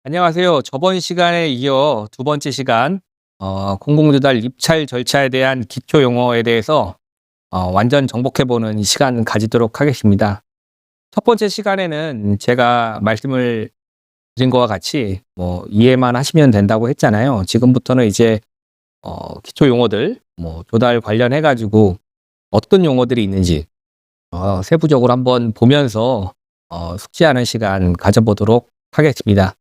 안녕하세요. 저번 시간에 이어 두 번째 시간 공공조달 입찰 절차에 대한 기초 용어에 대해서 완전 정복해 보는 이 시간 가지도록 하겠습니다. 첫 번째 시간에는 제가 말씀을 드린 것과 같이 이해만 하시면 된다고 했잖아요. 지금부터는 이제 기초 용어들 조달 관련해 가지고 어떤 용어들이 있는지 세부적으로 한번 보면서 숙지하는 시간 가져보도록 하겠습니다.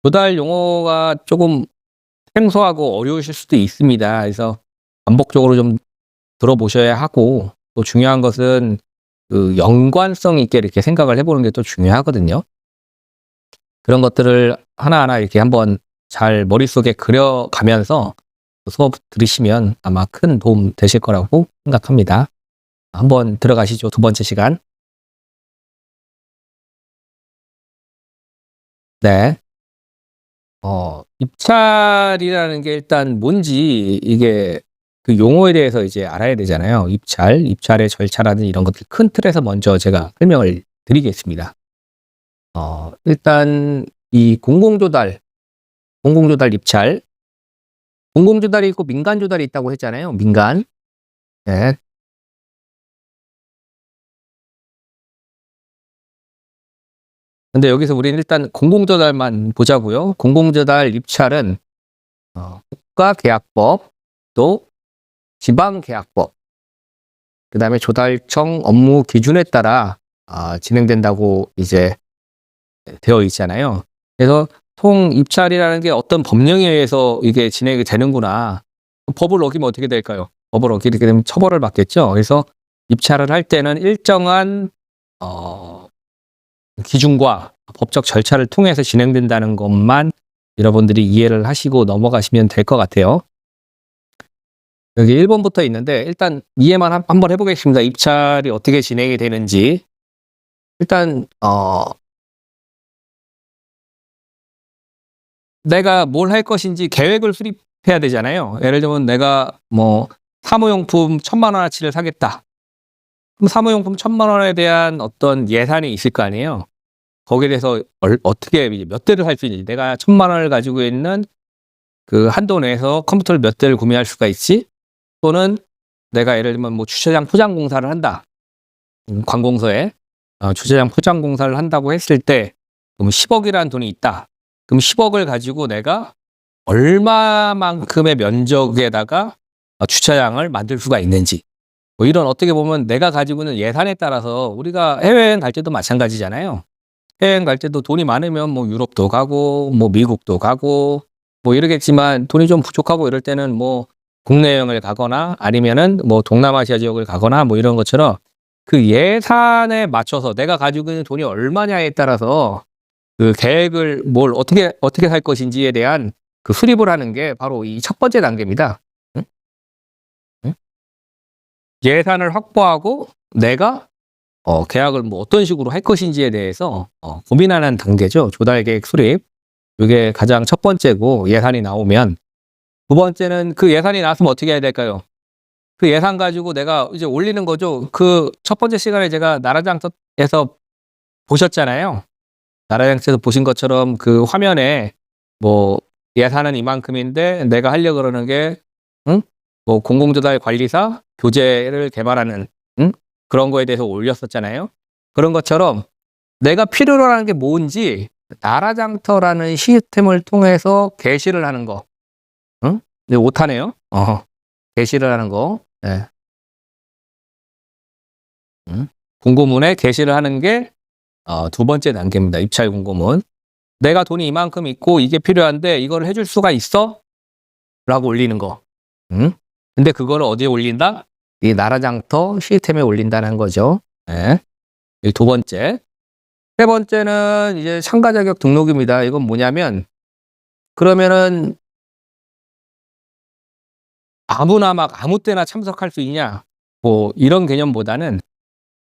조달 용어가 조금 생소하고 어려우실 수도 있습니다. 그래서 반복적으로 좀 들어보셔야 하고, 또 중요한 것은 그 연관성 있게 이렇게 생각을 해보는 게 또 중요하거든요. 그런 것들을 하나하나 이렇게 한번 잘 머릿속에 그려가면서 수업 들으시면 아마 큰 도움 되실 거라고 생각합니다. 한번 들어가시죠. 두 번째 시간. 네. 입찰이라는 게 일단 뭔지 이게 그 용어에 대해서 이제 알아야 되잖아요. 입찰의 절차라든 이런 것들 큰 틀에서 먼저 제가 설명을 드리겠습니다. 일단 이 공공조달 입찰, 공공조달이 있고 민간조달이 있다고 했잖아요. 민간. 네. 근데 여기서 우리는 일단 공공조달만 보자고요. 공공조달 입찰은 국가계약법, 또 지방계약법, 그다음에 조달청 업무 기준에 따라 진행된다고 이제 되어 있잖아요. 그래서 통 입찰이라는 게 어떤 법령에 의해서 이게 진행이 되는구나. 법을 어기면 어떻게 될까요? 법을 어기게 되면 처벌을 받겠죠. 그래서 입찰을 할 때는 일정한 기준과 법적 절차를 통해서 진행된다는 것만 여러분들이 이해를 하시고 넘어가시면 될 것 같아요. 여기 1번부터 있는데 일단 이해만 한번 해보겠습니다. 입찰이 어떻게 진행이 되는지. 일단 내가 뭘 할 것인지 계획을 수립해야 되잖아요. 예를 들면 내가 사무용품 1,000만 원어치를 사겠다. 그럼 사무용품 1,000만 원에 대한 어떤 예산이 있을 거 아니에요. 거기에 대해서 어떻게 몇 대를 할 수 있는지, 내가 1,000만 원을 가지고 있는 그 한도 내에서 컴퓨터를 몇 대를 구매할 수가 있지? 또는 내가 예를 들면 주차장 포장 공사를 한다. 관공서에 주차장 포장 공사를 한다고 했을 때 그럼 10억이라는 돈이 있다. 그럼 10억을 가지고 내가 얼마만큼의 면적에다가 주차장을 만들 수가 있는지, 이런 어떻게 보면 내가 가지고 있는 예산에 따라서, 우리가 해외여행 갈 때도 마찬가지잖아요. 해외여행 갈 때도 돈이 많으면 유럽도 가고 미국도 가고 이러겠지만, 돈이 좀 부족하고 이럴 때는 국내 여행을 가거나 아니면은 동남아시아 지역을 가거나 이런 것처럼 그 예산에 맞춰서 내가 가지고 있는 돈이 얼마냐에 따라서 그 계획을 어떻게 할 것인지에 대한 그 수립을 하는 게 바로 이 첫 번째 단계입니다. 응? 응? 예산을 확보하고 내가 계약을 어떤 식으로 할 것인지에 대해서 고민하는 단계죠. 조달 계획 수립. 이게 가장 첫 번째고, 예산이 나오면 두 번째는 그 예산이 나왔으면 어떻게 해야 될까요? 그 예산 가지고 내가 이제 올리는 거죠. 그 첫 번째 시간에 제가 나라장터에서 보셨잖아요. 나라장터에서 보신 것처럼 그 화면에 예산은 이만큼인데 내가 하려고 그러는 게 공공조달 관리사 교재를 개발하는 그런 거에 대해서 올렸었잖아요. 그런 것처럼 내가 필요로 하는 게 뭔지 나라장터라는 시스템을 통해서 게시를 하는 거. 근데 못하네요. 게시를 하는 거. 네. 공고문에 게시를 하는 게 두 번째 단계입니다. 입찰 공고문. 내가 돈이 이만큼 있고 이게 필요한데 이걸 해줄 수가 있어? 라고 올리는 거. 근데 그거를 어디에 올린다? 이 나라장터 시스템에 올린다는 거죠. 네. 이 두 번째. 세 번째는 이제 참가 자격 등록입니다. 이건 뭐냐면, 그러면은 아무나 아무 때나 참석할 수 있냐? 이런 개념보다는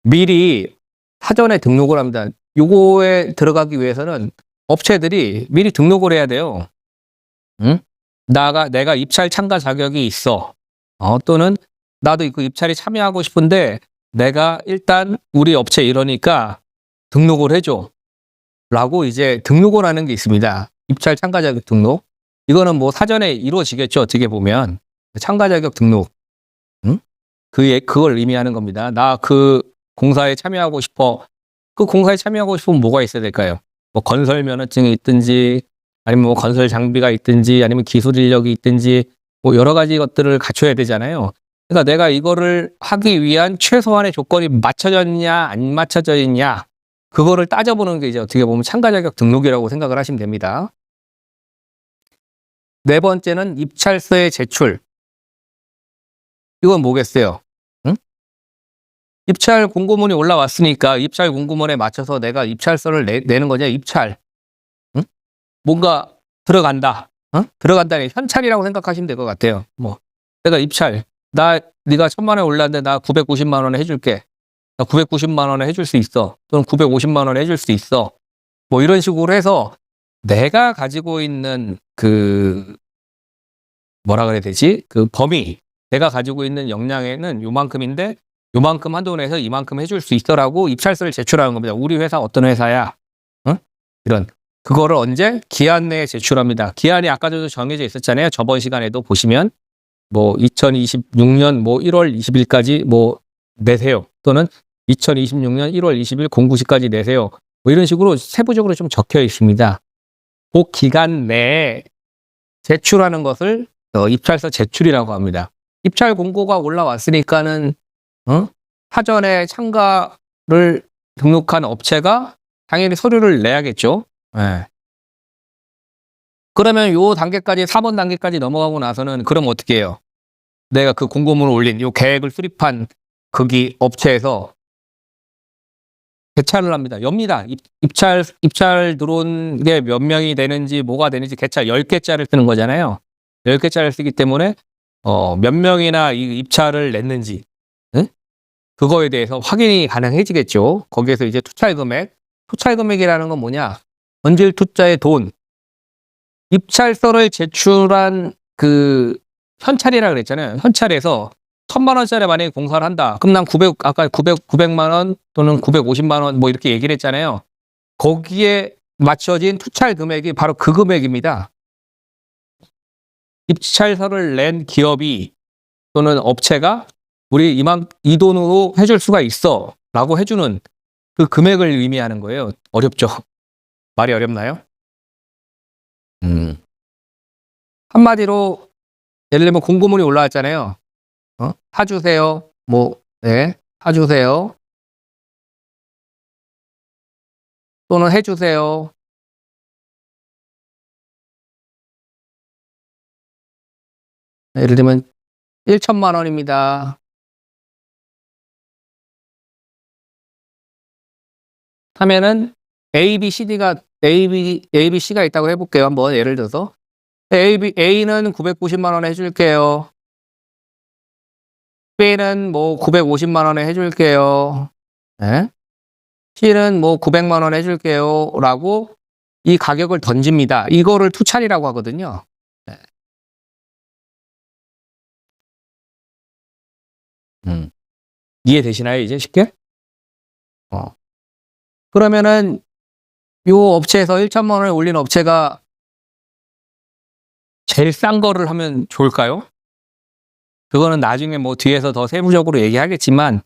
미리 사전에 등록을 합니다. 요거에 들어가기 위해서는 업체들이 미리 등록을 해야 돼요. 내가 입찰 참가 자격이 있어. 또는 나도 그 입찰에 참여하고 싶은데 내가 일단 우리 업체 이러니까 등록을 해줘. 라고 이제 등록을 하는 게 있습니다. 입찰 참가 자격 등록. 이거는 뭐 사전에 이루어지겠죠. 어떻게 보면 참가 자격 등록. 응? 그걸 의미하는 겁니다. 나 그 공사에 참여하고 싶어. 그 공사에 참여하고 싶으면 뭐가 있어야 될까요? 뭐 건설 면허증이 있든지 아니면 뭐 건설 장비가 있든지 아니면 기술 인력이 있든지 뭐 여러 가지 것들을 갖춰야 되잖아요. 그러니까 내가 이거를 하기 위한 최소한의 조건이 맞춰져 있냐 안 맞춰져 있냐 그거를 따져보는 게 이제 어떻게 보면 참가 자격 등록이라고 생각을 하시면 됩니다. 네 번째는 입찰서의 제출. 이건 뭐겠어요? 응? 입찰 공고문이 올라왔으니까 입찰 공고문에 맞춰서 내가 입찰서를 내는 거냐, 입찰. 응? 뭔가 들어간다. 들어간다니 현찰이라고 생각하시면 될 것 같아요. 뭐 내가 입찰. 네가 1,000만 원 올랐는데 나 990만 원에 해줄게. 나 990만 원에 해줄 수 있어. 또는 950만 원에 해줄 수 있어. 뭐 이런 식으로 해서 내가 가지고 있는 그 뭐라 그래야 되지? 그 범위. 내가 가지고 있는 역량에는 요만큼인데 요만큼 한도 내에서 이만큼 해줄 수 있어라고 입찰서를 제출하는 겁니다. 우리 회사 어떤 회사야? 응? 이런. 그거를 언제? 기한 내에 제출합니다. 기한이 아까 전에 정해져 있었잖아요. 저번 시간에도 보시면 뭐 2026년 뭐 1월 20일까지 뭐 내세요. 또는 2026년 1월 20일 공구시까지 내세요. 뭐 이런 식으로 세부적으로 좀 적혀 있습니다. 그 기간 내에 제출하는 것을 입찰서 제출이라고 합니다. 입찰 공고가 올라왔으니까는 사전에 참가를 등록한 업체가 당연히 서류를 내야겠죠. 네. 그러면 요 단계까지 4번 단계까지 넘어가고 나서는 그럼 어떻게 해요? 내가 그 공고문을 올린 요 계획을 수립한 거기 업체에서 개찰을 합니다. 엽니다. 입찰 들어온 게 몇 명이 되는지 뭐가 되는지 개찰 10개짜리를 쓰는 거잖아요. 10개짜리를 쓰기 때문에 몇 명이나 이 입찰을 냈는지 그거에 대해서 확인이 가능해지겠죠. 거기에서 이제 투찰 금액이라는 건 뭐냐? 본질 투자의 돈. 입찰서를 제출한 그 현찰이라 그랬잖아요. 현찰에서 1,000만 원짜리 만약에 공사를 한다. 그럼 난 아까 900만 원 또는 950만 원 뭐 이렇게 얘기를 했잖아요. 거기에 맞춰진 투찰 금액이 바로 그 금액입니다. 입찰서를 낸 기업이 또는 업체가 우리 이 돈으로 해줄 수가 있어 라고 해주는 그 금액을 의미하는 거예요. 어렵죠? 말이 어렵나요? 한마디로 예를 들면 공고문이 올라왔잖아요. 사주세요. 사주세요. 또는 해주세요. 예를 들면 1,000만 원입니다. 하면은 A, B, C가 있다고 해볼게요. 한번 예를 들어서 A는 990만 원에 해줄게요. B는 뭐 950만 원에 해줄게요. 네? C는 뭐 900만 원 해줄게요. 라고 이 가격을 던집니다. 이거를 투찰이라고 하거든요. 네. 이해되시나요? 이제 쉽게? 그러면은 요 업체에서 1,000만 원을 올린 업체가 제일 싼 거를 하면 좋을까요? 그거는 나중에 뭐 뒤에서 더 세부적으로 얘기하겠지만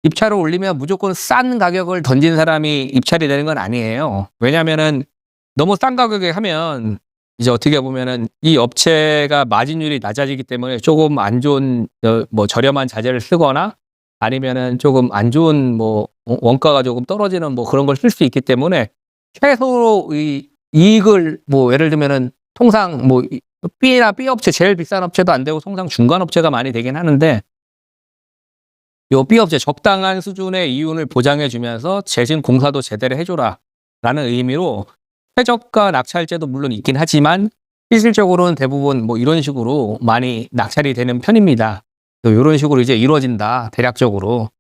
입찰을 올리면 무조건 싼 가격을 던진 사람이 입찰이 되는 건 아니에요. 왜냐면은 너무 싼 가격에 하면 이제 어떻게 보면은 이 업체가 마진율이 낮아지기 때문에 조금 안 좋은 뭐 저렴한 자재를 쓰거나 아니면은 조금 안 좋은 뭐 원가가 조금 떨어지는 뭐 그런 걸 쓸 수 있기 때문에 최소 의 이익을 뭐 예를 들면은 통상 뭐 B나 B 업체 제일 비싼 업체도 안 되고 통상 중간 업체가 많이 되긴 하는데 요 B 업체 적당한 수준의 이윤을 보장해 주면서 재진 공사도 제대로 해줘라 라는 의미로 최저가 낙찰제도 물론 있긴 하지만 실질적으로는 대부분 뭐 이런 식으로 많이 낙찰이 되는 편입니다. 이런 식으로 이제 이루어진다 대략적으로.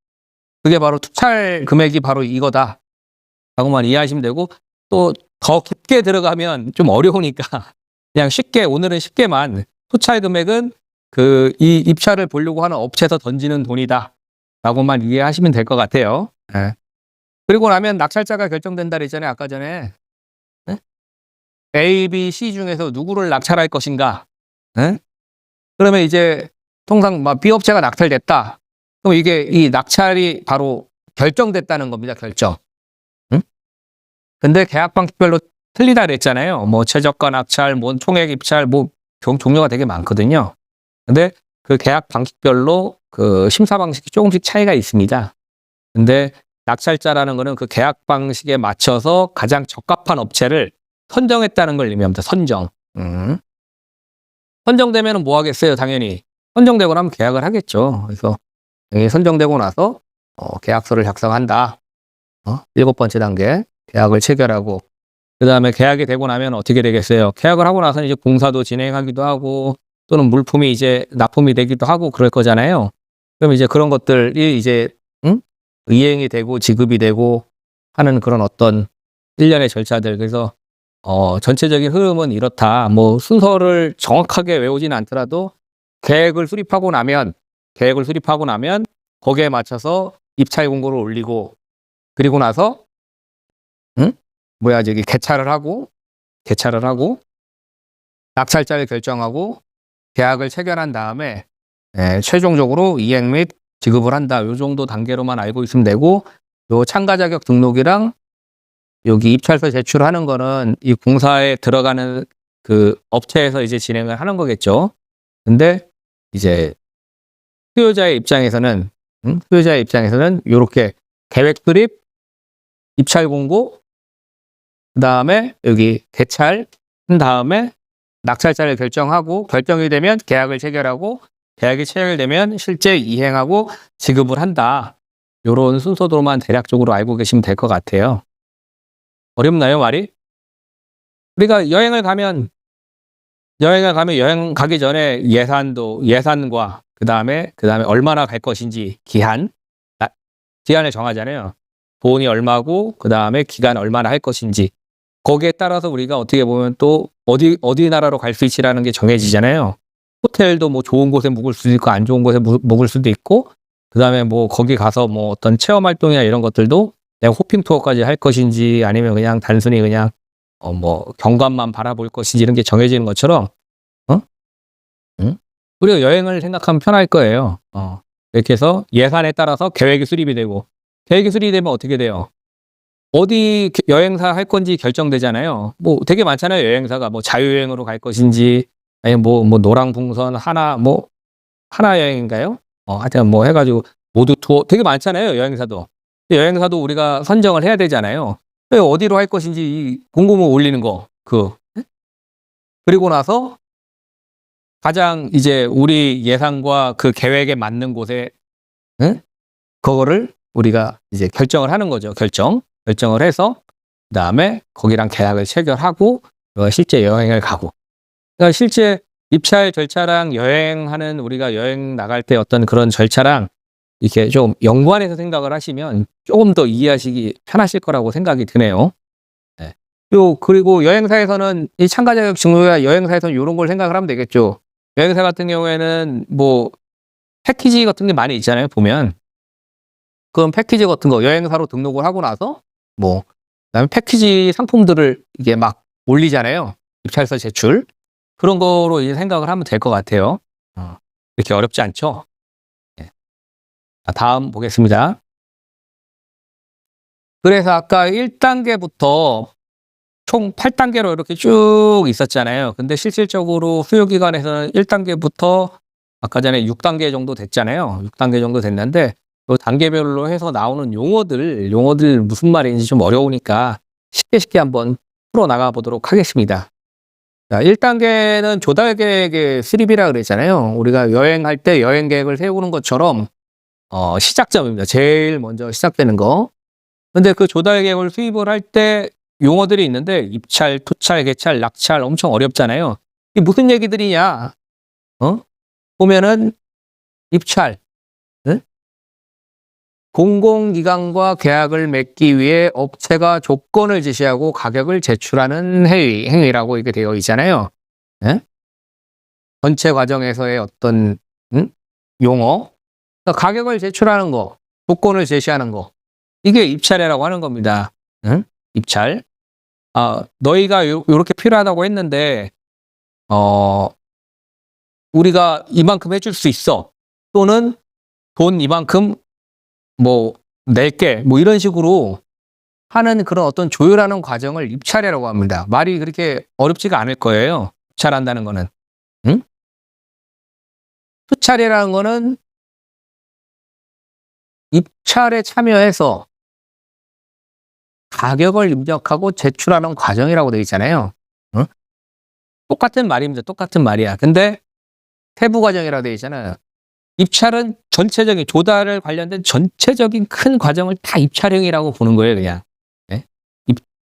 그게 바로 투찰 금액이 바로 이거다 라고만 이해하시면 되고 또 더 깊게 들어가면 좀 어려우니까 그냥 오늘은 쉽게만 투찰 금액은 이 입찰을 보려고 하는 업체에서 던지는 돈이다 라고만 이해하시면 될 것 같아요. 네. 그리고 나면 낙찰자가 결정된다 그랬잖아요. 아까 전에. 네? A, B, C 중에서 누구를 낙찰할 것인가? 응? 그러면 이제 통상 막 B 업체가 낙찰됐다. 그럼 이게 이 낙찰이 바로 결정됐다는 겁니다. 결정. 응? 근데 계약 방식별로 틀리다 그랬잖아요. 뭐 최저가 낙찰, 뭐 총액 입찰, 뭐 종류가 되게 많거든요. 근데 그 계약 방식별로 그 심사 방식이 조금씩 차이가 있습니다. 근데 낙찰자라는 거는 그 계약 방식에 맞춰서 가장 적합한 업체를 선정했다는 걸 의미합니다. 선정. 선정되면 뭐 하겠어요? 당연히. 선정되고 나면 계약을 하겠죠. 그래서 선정되고 나서 계약서를 작성한다. 7번째 단계 계약을 체결하고 그다음에 계약이 되고 나면 어떻게 되겠어요? 계약을 하고 나서는 이제 공사도 진행하기도 하고 또는 물품이 이제 납품이 되기도 하고 그럴 거잖아요. 그럼 이제 그런 것들이 이제 이행이 되고 지급이 되고 하는 그런 어떤 일련의 절차들. 그래서 전체적인 흐름은 이렇다. 뭐 순서를 정확하게 외우지는 않더라도 계획을 수립하고 나면 거기에 맞춰서 입찰 공고를 올리고 그리고 나서 저기 개찰을 하고 낙찰자를 결정하고 계약을 체결한 다음에 최종적으로 이행 및 지급을 한다. 요 정도 단계로만 알고 있으면 되고 요 참가 자격 등록이랑 여기 입찰서 제출하는 거는 이 공사에 들어가는 그 업체에서 이제 진행을 하는 거겠죠. 근데 이제 수요자의 입장에서는 요렇게 계획 수립, 입찰 공고, 그다음에 여기 개찰 한 다음에 낙찰자를 결정하고 결정이 되면 계약을 체결하고 계약이 체결되면 실제 이행하고 지급을 한다. 요런 순서도만 대략적으로 알고 계시면 될 것 같아요. 어렵나요, 말이? 우리가 여행을 가면 여행 가기 전에 예산과 그다음에 얼마나 갈 것인지 기한을 정하잖아요. 돈이 얼마고 그다음에 기간 얼마나 할 것인지 거기에 따라서 우리가 어떻게 보면 또 어디 나라로 갈 수 있지라는 게 정해지잖아요. 호텔도 뭐 좋은 곳에 묵을 수도 있고 안 좋은 곳에 묵을 수도 있고 그다음에 뭐 거기 가서 뭐 어떤 체험 활동이나 이런 것들도 내가 호핑 투어까지 할 것인지 아니면 그냥 단순히 그냥 뭐 경관만 바라볼 것인지 이런 게 정해지는 것처럼 우리가 여행을 생각하면 편할 거예요. 이렇게 해서 예산에 따라서 계획이 수립이 되고 계획이 수립이 되면 어떻게 돼요? 어디 여행사 할 건지 결정되잖아요. 뭐 되게 많잖아요. 여행사가 뭐 자유여행으로 갈 것인지 아니면 뭐 노랑풍선 하나 여행인가요? 하여튼 뭐 해가지고 모두 투어 되게 많잖아요. 여행사도 우리가 선정을 해야 되잖아요. 어디로 할 것인지 이 공고문 올리는 거 그리고 나서 가장 이제 우리 예상과 그 계획에 맞는 곳에 그거를 우리가 이제 결정을 하는 거죠. 결정을 해서 그다음에 거기랑 계약을 체결하고 실제 여행을 가고. 그러니까 실제 입찰 절차랑 여행하는 우리가 여행 나갈 때 어떤 그런 절차랑 이렇게 좀 연관해서 생각을 하시면 조금 더 이해하시기 편하실 거라고 생각이 드네요. 네. 그리고 여행사에서는 이 참가 자격 증후야 여행사에서는 이런 걸 생각을 하면 되겠죠. 여행사 같은 경우에는 뭐 패키지 같은 게 많이 있잖아요. 보면 그런 패키지 같은 거 여행사로 등록을 하고 나서 뭐 그다음에 패키지 상품들을 이게 막 올리잖아요. 입찰서 제출 그런 거로 이제 생각을 하면 될 것 같아요. 이렇게 어렵지 않죠? 네. 다음 보겠습니다. 그래서 아까 1단계부터 총 8단계로 이렇게 쭉 있었잖아요. 근데 실질적으로 수요기관에서는 1단계부터 아까 전에 6단계 정도 됐잖아요. 6단계 정도 됐는데 그 단계별로 해서 나오는 용어들 무슨 말인지 좀 어려우니까 쉽게 한번 풀어나가 보도록 하겠습니다. 자, 1단계는 조달계획의 수립이라 그랬잖아요. 우리가 여행할 때 여행 계획을 세우는 것처럼 시작점입니다. 제일 먼저 시작되는 거. 근데 그 조달계획을 수립을 할 때 용어들이 있는데 입찰, 투찰, 개찰, 낙찰 엄청 어렵잖아요. 이게 무슨 얘기들이냐? 보면은 입찰, 공공기관과 계약을 맺기 위해 업체가 조건을 제시하고 가격을 제출하는 행위라고 이게 되어 있잖아요. 전체 과정에서의 어떤 용어, 그러니까 가격을 제출하는 거, 조건을 제시하는 거, 이게 입찰이라고 하는 겁니다. 입찰. 너희가 요렇게 필요하다고 했는데 우리가 이만큼 해줄 수 있어. 또는 돈 이만큼 뭐 낼게. 뭐 이런 식으로 하는 그런 어떤 조율하는 과정을 입찰이라고 합니다. 말이 그렇게 어렵지가 않을 거예요. 입찰한다는 거는. 응? 투찰이라는 거는 입찰에 참여해서 가격을 입력하고 제출하는 과정이라고 되어 있잖아요. 응? 똑같은 말입니다. 똑같은 말이야. 근데 세부 과정이라고 되어 있잖아요. 입찰은 전체적인 조달을 관련된 전체적인 큰 과정을 다 입찰형이라고 보는 거예요, 그냥. 네?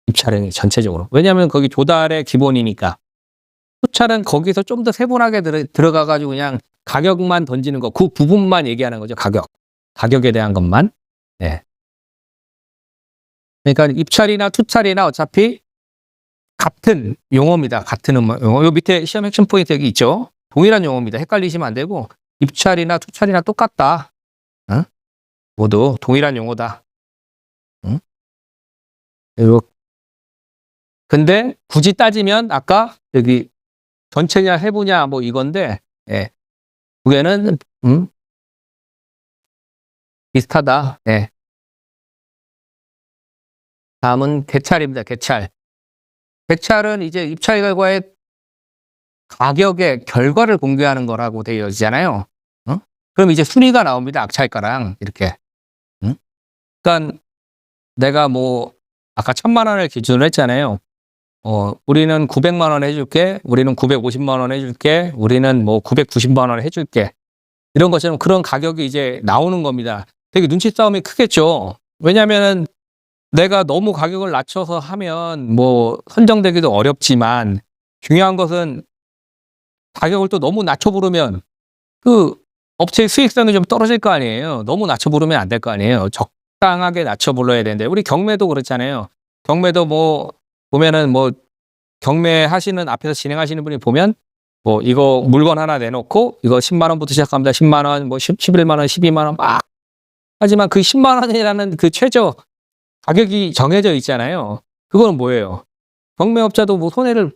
입찰형이 전체적으로. 왜냐하면 거기 조달의 기본이니까. 투찰은 거기서 좀 더 세분하게 들어가가지고 그냥 가격만 던지는 거, 그 부분만 얘기하는 거죠, 가격에 대한 것만. 네. 그러니까 입찰이나 투찰이나 어차피 같은 용어입니다. 같은 용어. 요 밑에 시험 핵심 포인트 여기 있죠. 동일한 용어입니다. 헷갈리시면 안 되고 입찰이나 투찰이나 똑같다. 응? 모두 동일한 용어다. 응? 근데 굳이 따지면 아까 여기 전체냐 세부냐 뭐 이건데 예. 두 개는 비슷하다. 예. 다음은 개찰입니다. 개찰. 개찰은 이제 입찰 결과의 가격의 결과를 공개하는 거라고 되어 있잖아요. 그럼 이제 순위가 나옵니다. 악찰가랑 이렇게. 그러니까 내가 뭐 아까 1,000만 원을 기준으로 했잖아요. 우리는 900만 원 해줄게. 우리는 950만 원 해줄게. 우리는 뭐 990만 원 해줄게. 이런 것처럼 그런 가격이 이제 나오는 겁니다. 되게 눈치 싸움이 크겠죠. 왜냐하면은 내가 너무 가격을 낮춰서 하면 뭐 선정되기도 어렵지만 중요한 것은 가격을 또 너무 낮춰 부르면 그 업체의 수익성이 좀 떨어질 거 아니에요. 너무 낮춰 부르면 안 될 거 아니에요. 적당하게 낮춰 불러야 되는데 우리 경매도 그렇잖아요. 경매도 뭐 보면은 뭐 경매 하시는 앞에서 진행하시는 분이 보면 뭐 이거 물건 하나 내놓고 이거 10만 원부터 시작합니다. 10만 원, 뭐 11만 원, 12만 원 막 하지만 그 10만 원이라는 그 최저 가격이 정해져 있잖아요. 그거는 뭐예요? 경매업자도 뭐 손해를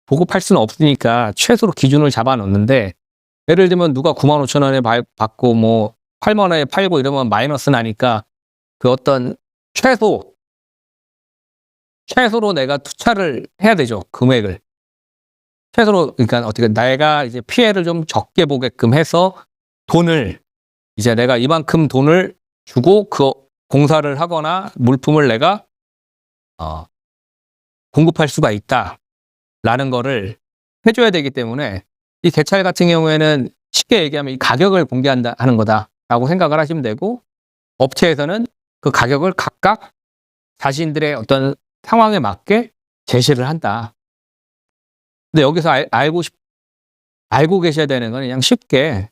보고 팔 수는 없으니까 최소로 기준을 잡아 놓는데 예를 들면 누가 9만 5천 원에 받고 뭐 8만 원에 팔고 이러면 마이너스 나니까 그 어떤 최소로 내가 투자를 해야 되죠. 금액을. 최소로 그러니까 어떻게 내가 이제 피해를 좀 적게 보게끔 해서 돈을 이제 내가 이만큼 돈을 주고 그 공사를 하거나 물품을 내가 공급할 수가 있다라는 거를 해줘야 되기 때문에 이 개찰 같은 경우에는 쉽게 얘기하면 이 가격을 공개한다 하는 거다라고 생각을 하시면 되고 업체에서는 그 가격을 각각 자신들의 어떤 상황에 맞게 제시를 한다. 근데 여기서 알고 계셔야 되는 건 그냥 쉽게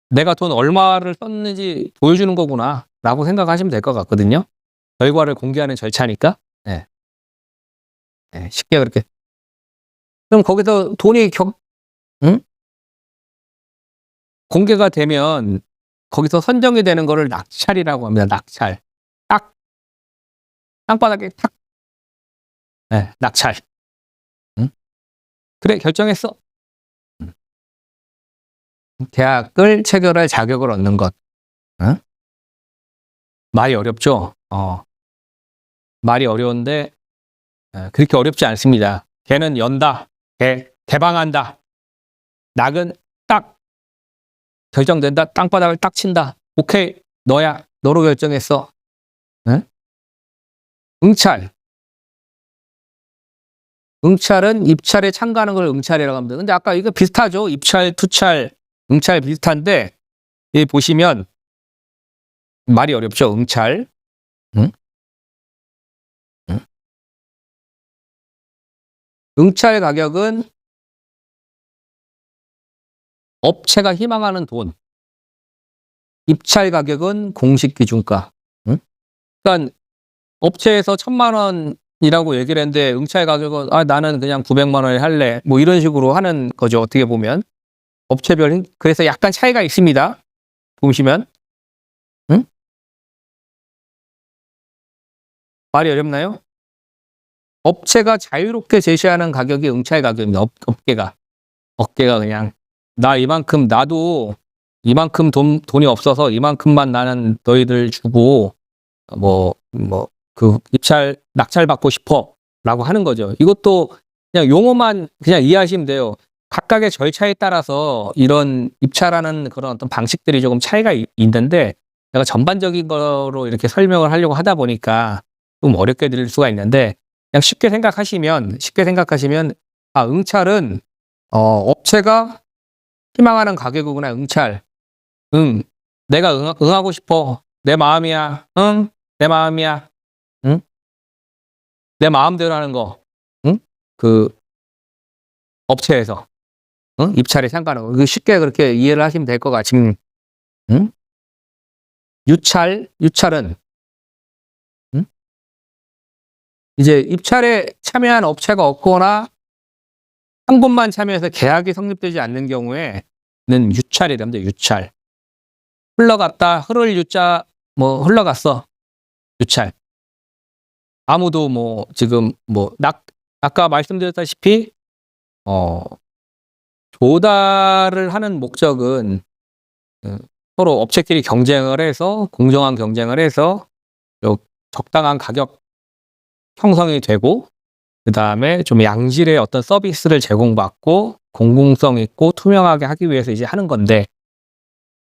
내가 돈 얼마를 썼는지 보여주는 거구나라고 생각하시면 될 것 같거든요. 결과를 공개하는 절차니까. 네. 네, 쉽게 그렇게. 그럼 거기서 돈이 공개가 되면 거기서 선정이 되는 거를 낙찰이라고 합니다. 낙찰. 딱 땅바닥에 탁. 네, 낙찰. 그래 결정했어. 계약을 체결할 자격을 얻는 것. 말이 어렵죠. 말이 어려운데 그렇게 어렵지 않습니다. 개는 연다. 개방한다. 낙은 딱 결정된다. 땅바닥을 딱 친다. 오케이. 너야. 너로 결정했어. 응찰. 응찰은 입찰에 참가하는 걸 응찰이라고 합니다. 근데 아까 이거 비슷하죠? 입찰, 투찰, 응찰 비슷한데 여기 보시면 말이 어렵죠? 응찰. 응찰 가격은 업체가 희망하는 돈. 입찰 가격은 공식 기준가. 그러니까 업체에서 1,000만 원이라고 얘기를 했는데 응찰 가격은 나는 그냥 900만 원에 할래. 뭐 이런 식으로 하는 거죠. 어떻게 보면. 업체별 그래서 약간 차이가 있습니다. 보시면. 말이 어렵나요? 업체가 자유롭게 제시하는 가격이 응찰 가격입니다. 업계가 그냥 나 이만큼 나도 이만큼 돈이 없어서 이만큼만 나는 너희들 주고 그 낙찰 받고 싶어라고 하는 거죠. 이것도 그냥 용어만 그냥 이해하시면 돼요. 각각의 절차에 따라서 이런 입찰하는 그런 어떤 방식들이 조금 차이가 있는데 제가 전반적인 거로 이렇게 설명을 하려고 하다 보니까 좀 어렵게 들릴 수가 있는데 그냥 쉽게 생각하시면 응찰은 업체가 희망하는 가격이구나. 응찰. 내가 응하고 싶어. 내 마음이야. 내 마음이야. 응? 내 마음대로 하는 거. 응? 그 업체에서 입찰에 상관없고 쉽게 그렇게 이해를 하시면 될 것 같지만 유찰은 이제 입찰에 참여한 업체가 없거나 한 곳만 참여해서 계약이 성립되지 않는 경우에는 유찰이랍니다. 유찰. 흘러갔다. 흐를 유자 흘러갔어. 유찰. 아무도 지금 아까 말씀드렸다시피 조달을 하는 목적은 서로 업체끼리 경쟁을 해서 공정한 경쟁을 해서 적당한 가격 형성이 되고 그다음에 좀 양질의 어떤 서비스를 제공받고 공공성 있고 투명하게 하기 위해서 이제 하는 건데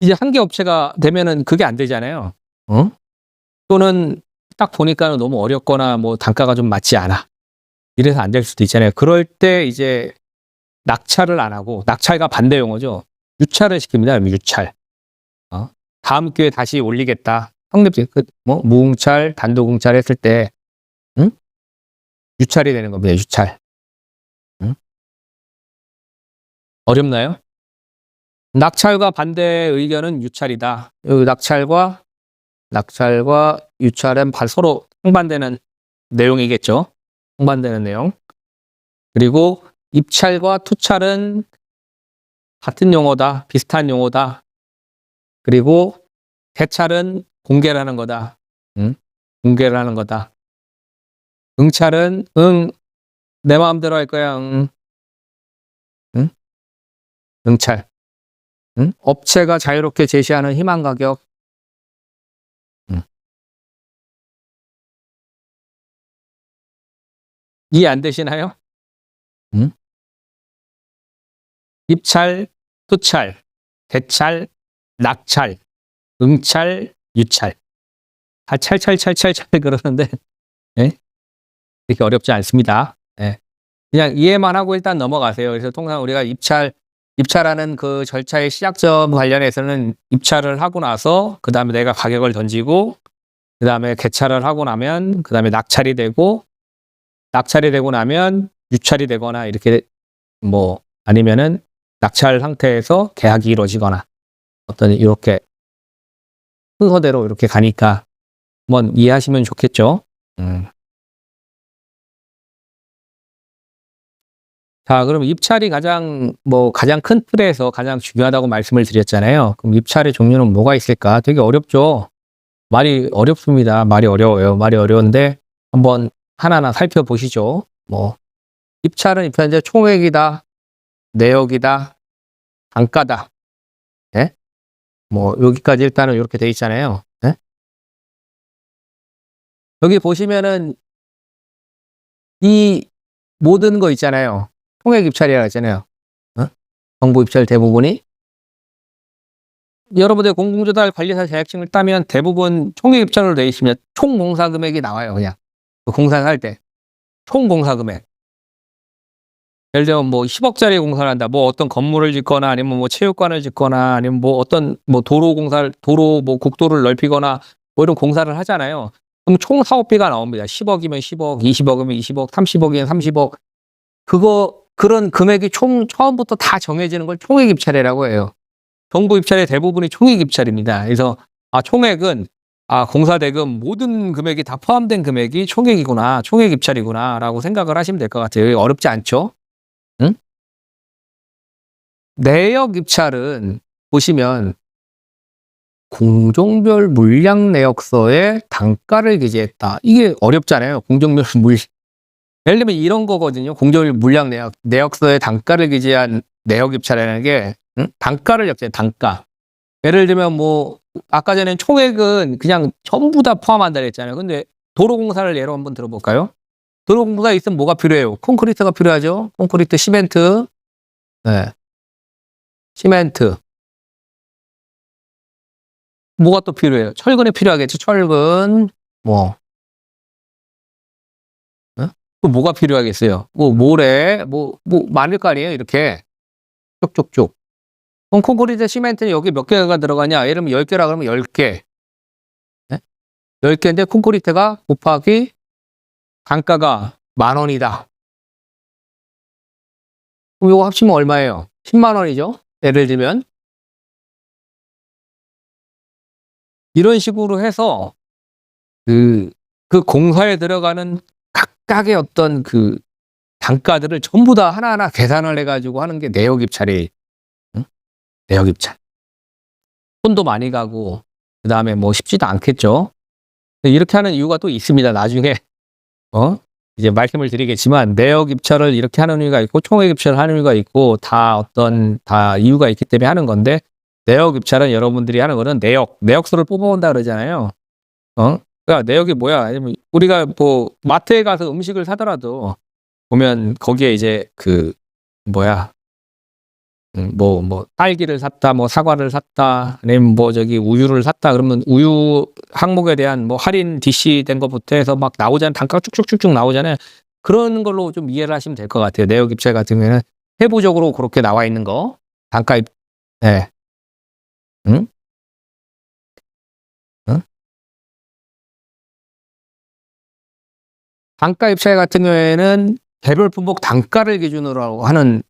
이제 한 개 업체가 되면은 그게 안 되잖아요. 또는 딱 보니까 너무 어렵거나 단가가 좀 맞지 않아. 이래서 안 될 수도 있잖아요. 그럴 때 이제 낙찰을 안 하고 낙찰과 반대 용어죠. 유찰을 시킵니다. 유찰. 다음 기회에 다시 올리겠다. 무응찰, 단독응찰 했을 때 유찰이 되는 겁니다. 유찰. 어렵나요? 낙찰과 반대 의견은 유찰이다. 여기 낙찰과 유찰은 서로 상반되는 내용이겠죠. 상반되는 내용. 그리고 입찰과 투찰은 같은 용어다. 비슷한 용어다. 그리고 대찰은 공개를 하는 거다. 공개를 하는 거다. 응찰은 내 마음대로 할 거야. 응찰. 업체가 자유롭게 제시하는 희망 가격. 이해 안 되시나요? 입찰, 투찰, 대찰, 낙찰, 응찰, 유찰. 다 찰찰찰찰찰 그러는데 이렇게 어렵지 않습니다. 그냥 이해만 하고 일단 넘어가세요. 그래서 통상 우리가 입찰하는 그 절차의 시작점 관련해서는 입찰을 하고 나서 그 다음에 내가 가격을 던지고 그 다음에 개찰을 하고 나면 그 다음에 낙찰이 되고 나면 유찰이 되거나 이렇게 아니면은 낙찰 상태에서 계약이 이루어지거나 어떤 이렇게 순서대로 이렇게 가니까 한번 이해하시면 좋겠죠. 자, 그럼 입찰이 가장 큰 틀에서 가장 중요하다고 말씀을 드렸잖아요. 그럼 입찰의 종류는 뭐가 있을까? 되게 어렵죠. 말이 어렵습니다. 말이 어려워요. 말이 어려운데 한번 하나하나 살펴보시죠. 입찰은 이제 총액이다, 내역이다, 단가다. 네? 여기까지 일단은 이렇게 돼 있잖아요. 네? 여기 보시면은 이 모든 거 있잖아요. 총액 입찰이라고 했잖아요. 정부 입찰 대부분이. 여러분들 공공조달 관리사 자격증을 따면 대부분 총액 입찰로 되어 있으면 총 공사 금액이 나와요. 그냥 공사를 할 때 총 공사 금액. 예를 들면 10억짜리 공사를 한다. 어떤 건물을 짓거나 아니면 체육관을 짓거나 아니면 어떤 도로 국도를 넓히거나 이런 공사를 하잖아요. 그럼 총 사업비가 나옵니다. 10억이면 10억, 20억이면 20억, 30억이면 30억. 그런 금액이 처음부터 다 정해지는 걸 총액 입찰이라고 해요. 정부 입찰의 대부분이 총액 입찰입니다. 그래서 총액은 공사 대금 모든 금액이 다 포함된 금액이 총액이구나, 총액 입찰이구나라고 생각을 하시면 될 것 같아요. 어렵지 않죠? 내역 입찰은 보시면 공종별 물량 내역서에 단가를 기재했다. 이게 어렵잖아요. 공종별 예를 들면 이런 거거든요. 공정률 물량 내역. 내역서의 단가를 기재한 내역 입찰이라는 게 단가를 적잖아요. 단가. 예를 들면 뭐 아까 전에 총액은 그냥 전부 다 포함한다 그랬잖아요. 근데 도로공사를 예로 한번 들어볼까요? 도로공사가 있으면 뭐가 필요해요? 콘크리트가 필요하죠. 콘크리트, 시멘트, 네, 시멘트. 뭐가 또 필요해요? 철근이 필요하겠죠. 철근, 뭐, 어? 또 뭐가 필요하겠어요? 뭐 모래, 뭐 많을 거 아니에요. 이렇게 쭉쭉쭉. 그럼 콘크리트, 시멘트는 여기 몇 개가 들어가냐? 예를 들면 10개라 그러면 10개. 네? 10개인데 콘크리트가 곱하기 단가가 10,000원이다. 그럼 이거 합치면 얼마예요? 10만 원이죠? 예를 들면. 이런 식으로 해서 그 공사에 들어가는 각각의 어떤 그 단가들을 전부 다 하나하나 계산을 해가지고 하는 게 내역 입찰이, 응? 내역 입찰. 손도 많이 가고, 그 다음에 뭐 쉽지도 않겠죠? 이렇게 하는 이유가 또 있습니다. 나중에, 이제 말씀을 드리겠지만, 내역 입찰을 이렇게 하는 이유가 있고, 총액 입찰을 하는 이유가 있고, 다 이유가 있기 때문에 하는 건데, 내역 입찰은 여러분들이 하는 거는 내역서를 뽑아온다 그러잖아요. 그러니까 내역이 뭐야? 아니면 우리가 뭐 마트에 가서 음식을 사더라도 보면 거기에 이제 그 뭐야? 뭐 딸기를 샀다, 뭐 사과를 샀다, 아니면 뭐 저기 우유를 샀다 그러면 우유 항목에 대한 뭐 할인 DC 된 것부터 해서 막 나오잖아요. 단가가 쭉쭉쭉쭉 나오잖아요. 그런 걸로 좀 이해를 하시면 될 것 같아요. 내역 입찰 같은 경우에는 세부적으로 그렇게 나와 있는 거 단가 입, 네, 응? 응? 단가 입찰 같은 경우에는 개별 품목 단가를 기준으로 하는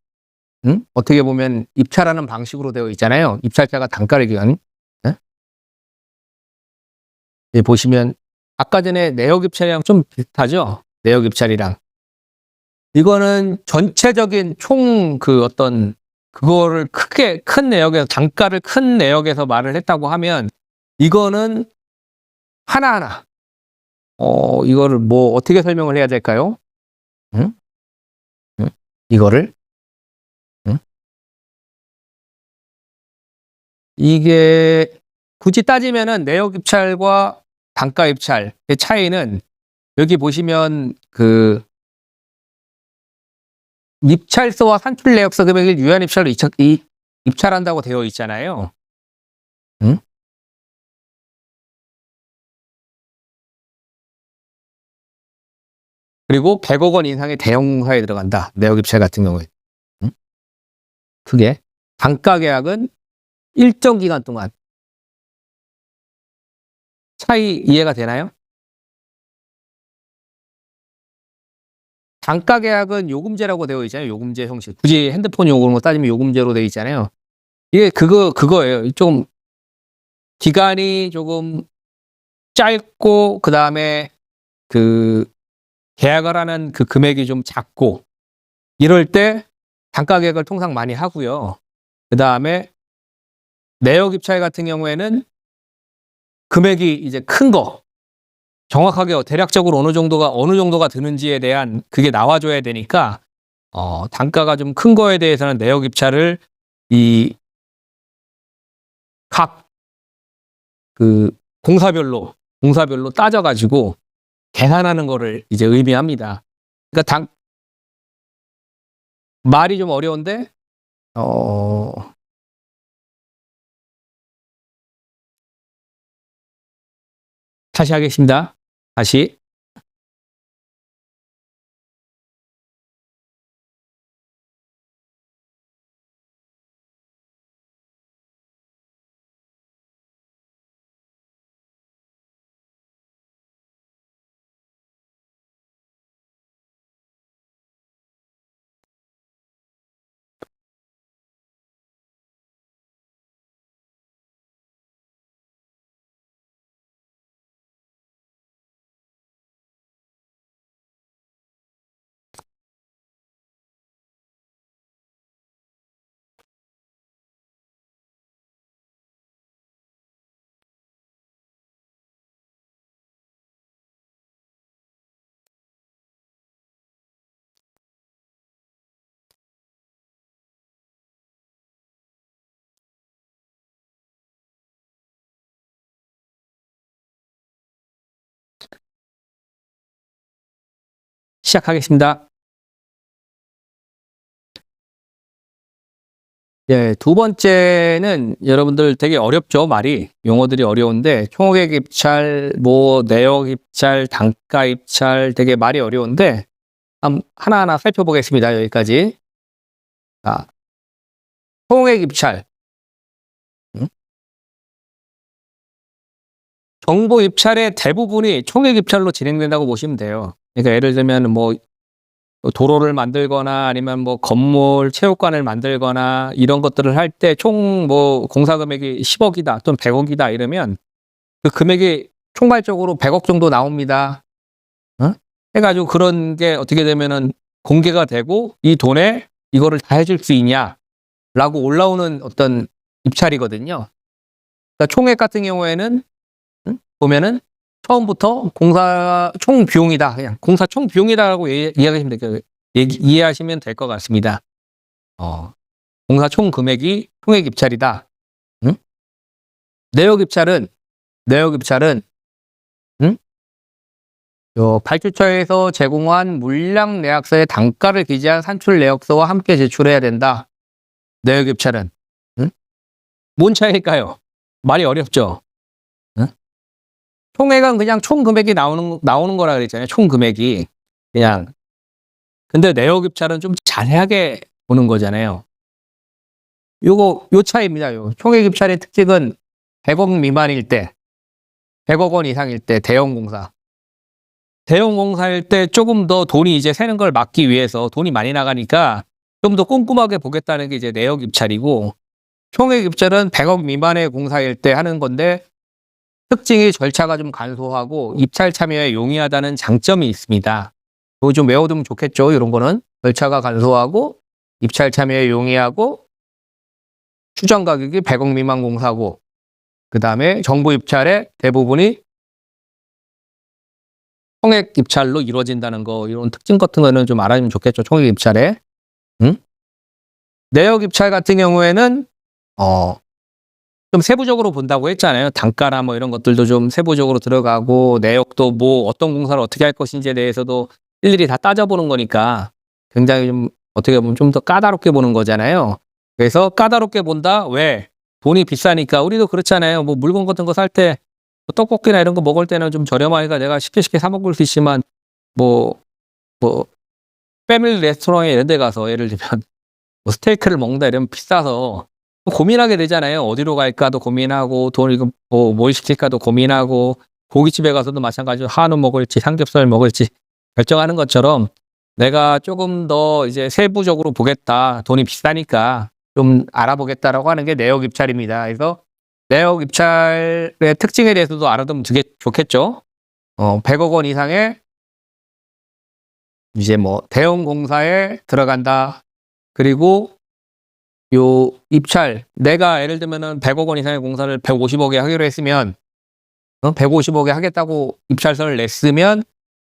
어떻게 보면 입찰하는 방식으로 되어 있잖아요. 입찰자가 단가를 기한. 예? 보시면 아까 전에 내역 입찰이랑 좀 비슷하죠. 내역 입찰이랑. 이거는 전체적인 총 그 어떤 그거를 크게 큰 내역에서 단가를 큰 내역에서 말을 했다고 하면 이거는 하나하나 이거를 뭐 어떻게 설명을 해야 될까요? 응? 응? 이거를 응? 이게 굳이 따지면은 내역 입찰과 단가 입찰의 차이는 여기 보시면 그 입찰서와 산출 내역서 금액을 유한 입찰로 입찰한다고 되어 있잖아요. 응? 그리고 100억 원 이상의 대형사에 들어간다. 내역 입찰 같은 경우에. 응? 그게 단가 계약은 일정 기간 동안 차이 이해가 되나요? 단가 계약은 요금제라고 되어 있잖아요. 요금제 형식. 굳이 핸드폰 요금으로 따지면 요금제로 되어 있잖아요. 이게 그거예요. 좀 기간이 조금 짧고 그다음에 그 계약을 하는 그 금액이 좀 작고 이럴 때 단가 계약을 통상 많이 하고요. 그다음에 내역 입찰 같은 경우에는 금액이 이제 큰 거, 정확하게 대략적으로 어느 정도가 드는지에 대한 그게 나와줘야 되니까 단가가 좀 큰 거에 대해서는 내역 입찰을 이 각 그 공사별로 따져가지고 계산하는 거를 이제 의미합니다. 그러니까 말이 좀 어려운데 어, 다시 하겠습니다. 다시. 시작하겠습니다. 예, 두 번째는 여러분들 되게 어렵죠, 말이. 용어들이 어려운데, 총액 입찰, 뭐, 내역 입찰, 단가 입찰 되게 말이 어려운데, 하나하나 살펴보겠습니다, 여기까지. 자, 총액 입찰. 정보 입찰의 대부분이 총액 입찰로 진행된다고 보시면 돼요. 그러니까 예를 들면 뭐, 도로를 만들거나 아니면 뭐 건물, 체육관을 만들거나 이런 것들을 할 때 총 뭐 공사 금액이 10억이다 또는 100억이다 이러면 그 금액이 총괄적으로 100억 정도 나옵니다. 해가지고 그런 게 어떻게 되면은 공개가 되고 이 돈에 이거를 다 해줄 수 있냐라고 올라오는 어떤 입찰이거든요. 그러니까 총액 같은 경우에는 보면은 처음부터 공사 총 비용이다. 그냥 공사 총 비용이다라고 이해하시면 될 것 같습니다. 공사 총 금액이 총액 입찰이다. 내역 입찰은 발주처에서 제공한 물량 내역서의 단가를 기재한 산출 내역서와 함께 제출해야 된다. 내역 입찰은 뭔 차이일까요? 말이 어렵죠. 총액은 그냥 총 금액이 나오는 거라 그랬잖아요. 총 금액이 그냥. 근데 내역 입찰은 좀 자세하게 보는 거잖아요. 요 차이입니다. 총액 입찰의 특징은 100억 미만일 때, 100억 원 이상일 때 대형 공사. 대형 공사일 때 조금 더 돈이 이제 새는 걸 막기 위해서 돈이 많이 나가니까 좀 더 꼼꼼하게 보겠다는 게 이제 내역 입찰이고, 총액 입찰은 100억 미만의 공사일 때 하는 건데 특징이 절차가 좀 간소하고 입찰 참여에 용이하다는 장점이 있습니다. 이거 좀 외워두면 좋겠죠. 이런 거는 절차가 간소하고 입찰 참여에 용이하고 추정 가격이 100억 미만 공사고, 그 다음에 정부 입찰의 대부분이 총액 입찰로 이루어진다는 거, 이런 특징 같은 거는 좀 알아주면 좋겠죠. 총액 입찰에. 내역 입찰 같은 경우에는 좀 세부적으로 본다고 했잖아요. 단가나 뭐 이런 것들도 좀 세부적으로 들어가고, 내역도 뭐 어떤 공사를 어떻게 할 것인지에 대해서도 일일이 다 따져보는 거니까 굉장히 좀 어떻게 보면 좀 더 까다롭게 보는 거잖아요. 그래서 까다롭게 본다? 왜? 돈이 비싸니까. 우리도 그렇잖아요. 뭐 물건 같은 거 살 때 떡볶이나 이런 거 먹을 때는 좀 저렴하니까 내가 쉽게 사 먹을 수 있지만 뭐 패밀리 레스토랑에 이런 데 가서 예를 들면 뭐 스테이크를 먹는다 이러면 비싸서 고민하게 되잖아요. 어디로 갈까도 고민하고, 돈 이거 뭘 시킬까도 고민하고, 고깃집에 가서도 마찬가지로 한우 먹을지 삼겹살 먹을지 결정하는 것처럼 내가 조금 더 이제 세부적으로 보겠다. 돈이 비싸니까 좀 알아보겠다라고 하는 게 내역 입찰입니다. 그래서 내역 입찰의 특징에 대해서도 알아두면 되게 좋겠죠. 100억 원 이상의 이제 뭐 대형 공사에 들어간다. 그리고 요 입찰, 내가 예를 들면은 100억 원 이상의 공사를 150억에 하기로 했으면 150억에 하겠다고 입찰서를 냈으면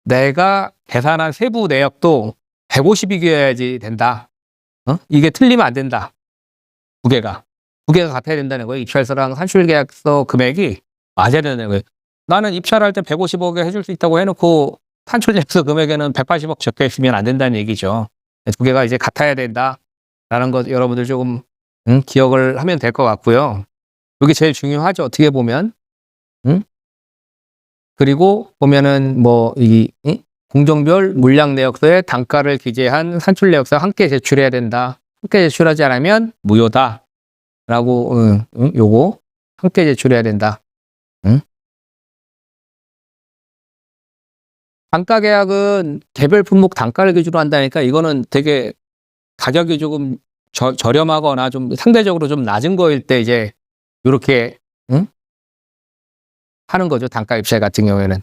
내가 계산한 세부 내역도 150이어야지 된다. 이게 틀리면 안 된다. 두 개가 같아야 된다는 거예요. 입찰서랑 산출계약서 금액이 맞아야 된다는 거예요. 나는 입찰할 때 150억에 해줄 수 있다고 해놓고 산출계약서 금액에는 180억 적혀 있으면 안 된다는 얘기죠. 두 개가 이제 같아야 된다. 라는 것 여러분들 조금 기억을 하면 될 것 같고요. 이게 제일 중요하죠. 어떻게 보면. 그리고 보면은 뭐 이 공정별 물량 내역서에 단가를 기재한 산출 내역서 함께 제출해야 된다. 함께 제출하지 않으면 무효다. 라고 요거 함께 제출해야 된다. 단가 계약은 개별 품목 단가를 기준으로 한다니까 이거는 되게 가격이 조금 저렴하거나 좀 상대적으로 좀 낮은 거일 때 이제 이렇게 하는 거죠. 단가 입찰 같은 경우에는.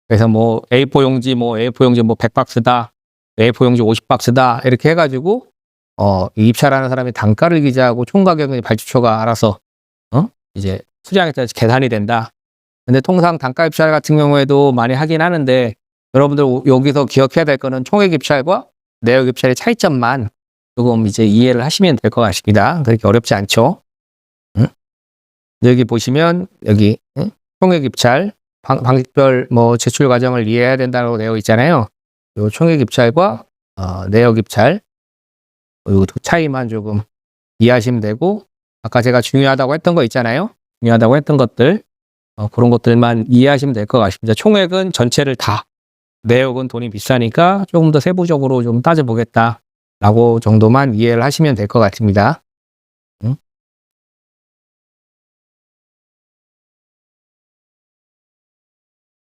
그래서 뭐 A4 용지 뭐 100박스다. A4 용지 50박스다. 이렇게 해가지고 이 입찰하는 사람이 단가를 기재하고 총 가격은 발주처가 알아서 이제 수량에 따라서 계산이 된다. 근데 통상 단가 입찰 같은 경우에도 많이 하긴 하는데 여러분들 여기서 기억해야 될 거는 총액 입찰과 내역 입찰의 차이점만 조금 이제 이해를 하시면 될 것 같습니다. 그렇게 어렵지 않죠. 여기 보시면 여기 총액 입찰 방식별 뭐 제출 과정을 이해해야 된다고 되어 있잖아요. 요 총액 입찰과 내역 입찰 요 차이만 조금 이해하시면 되고, 아까 제가 중요하다고 했던 거 있잖아요. 중요하다고 했던 것들 그런 것들만 이해하시면 될 것 같습니다. 총액은 전체를 다, 내역은 돈이 비싸니까 조금 더 세부적으로 좀 따져보겠다라고 정도만 이해를 하시면 될 것 같습니다. 응?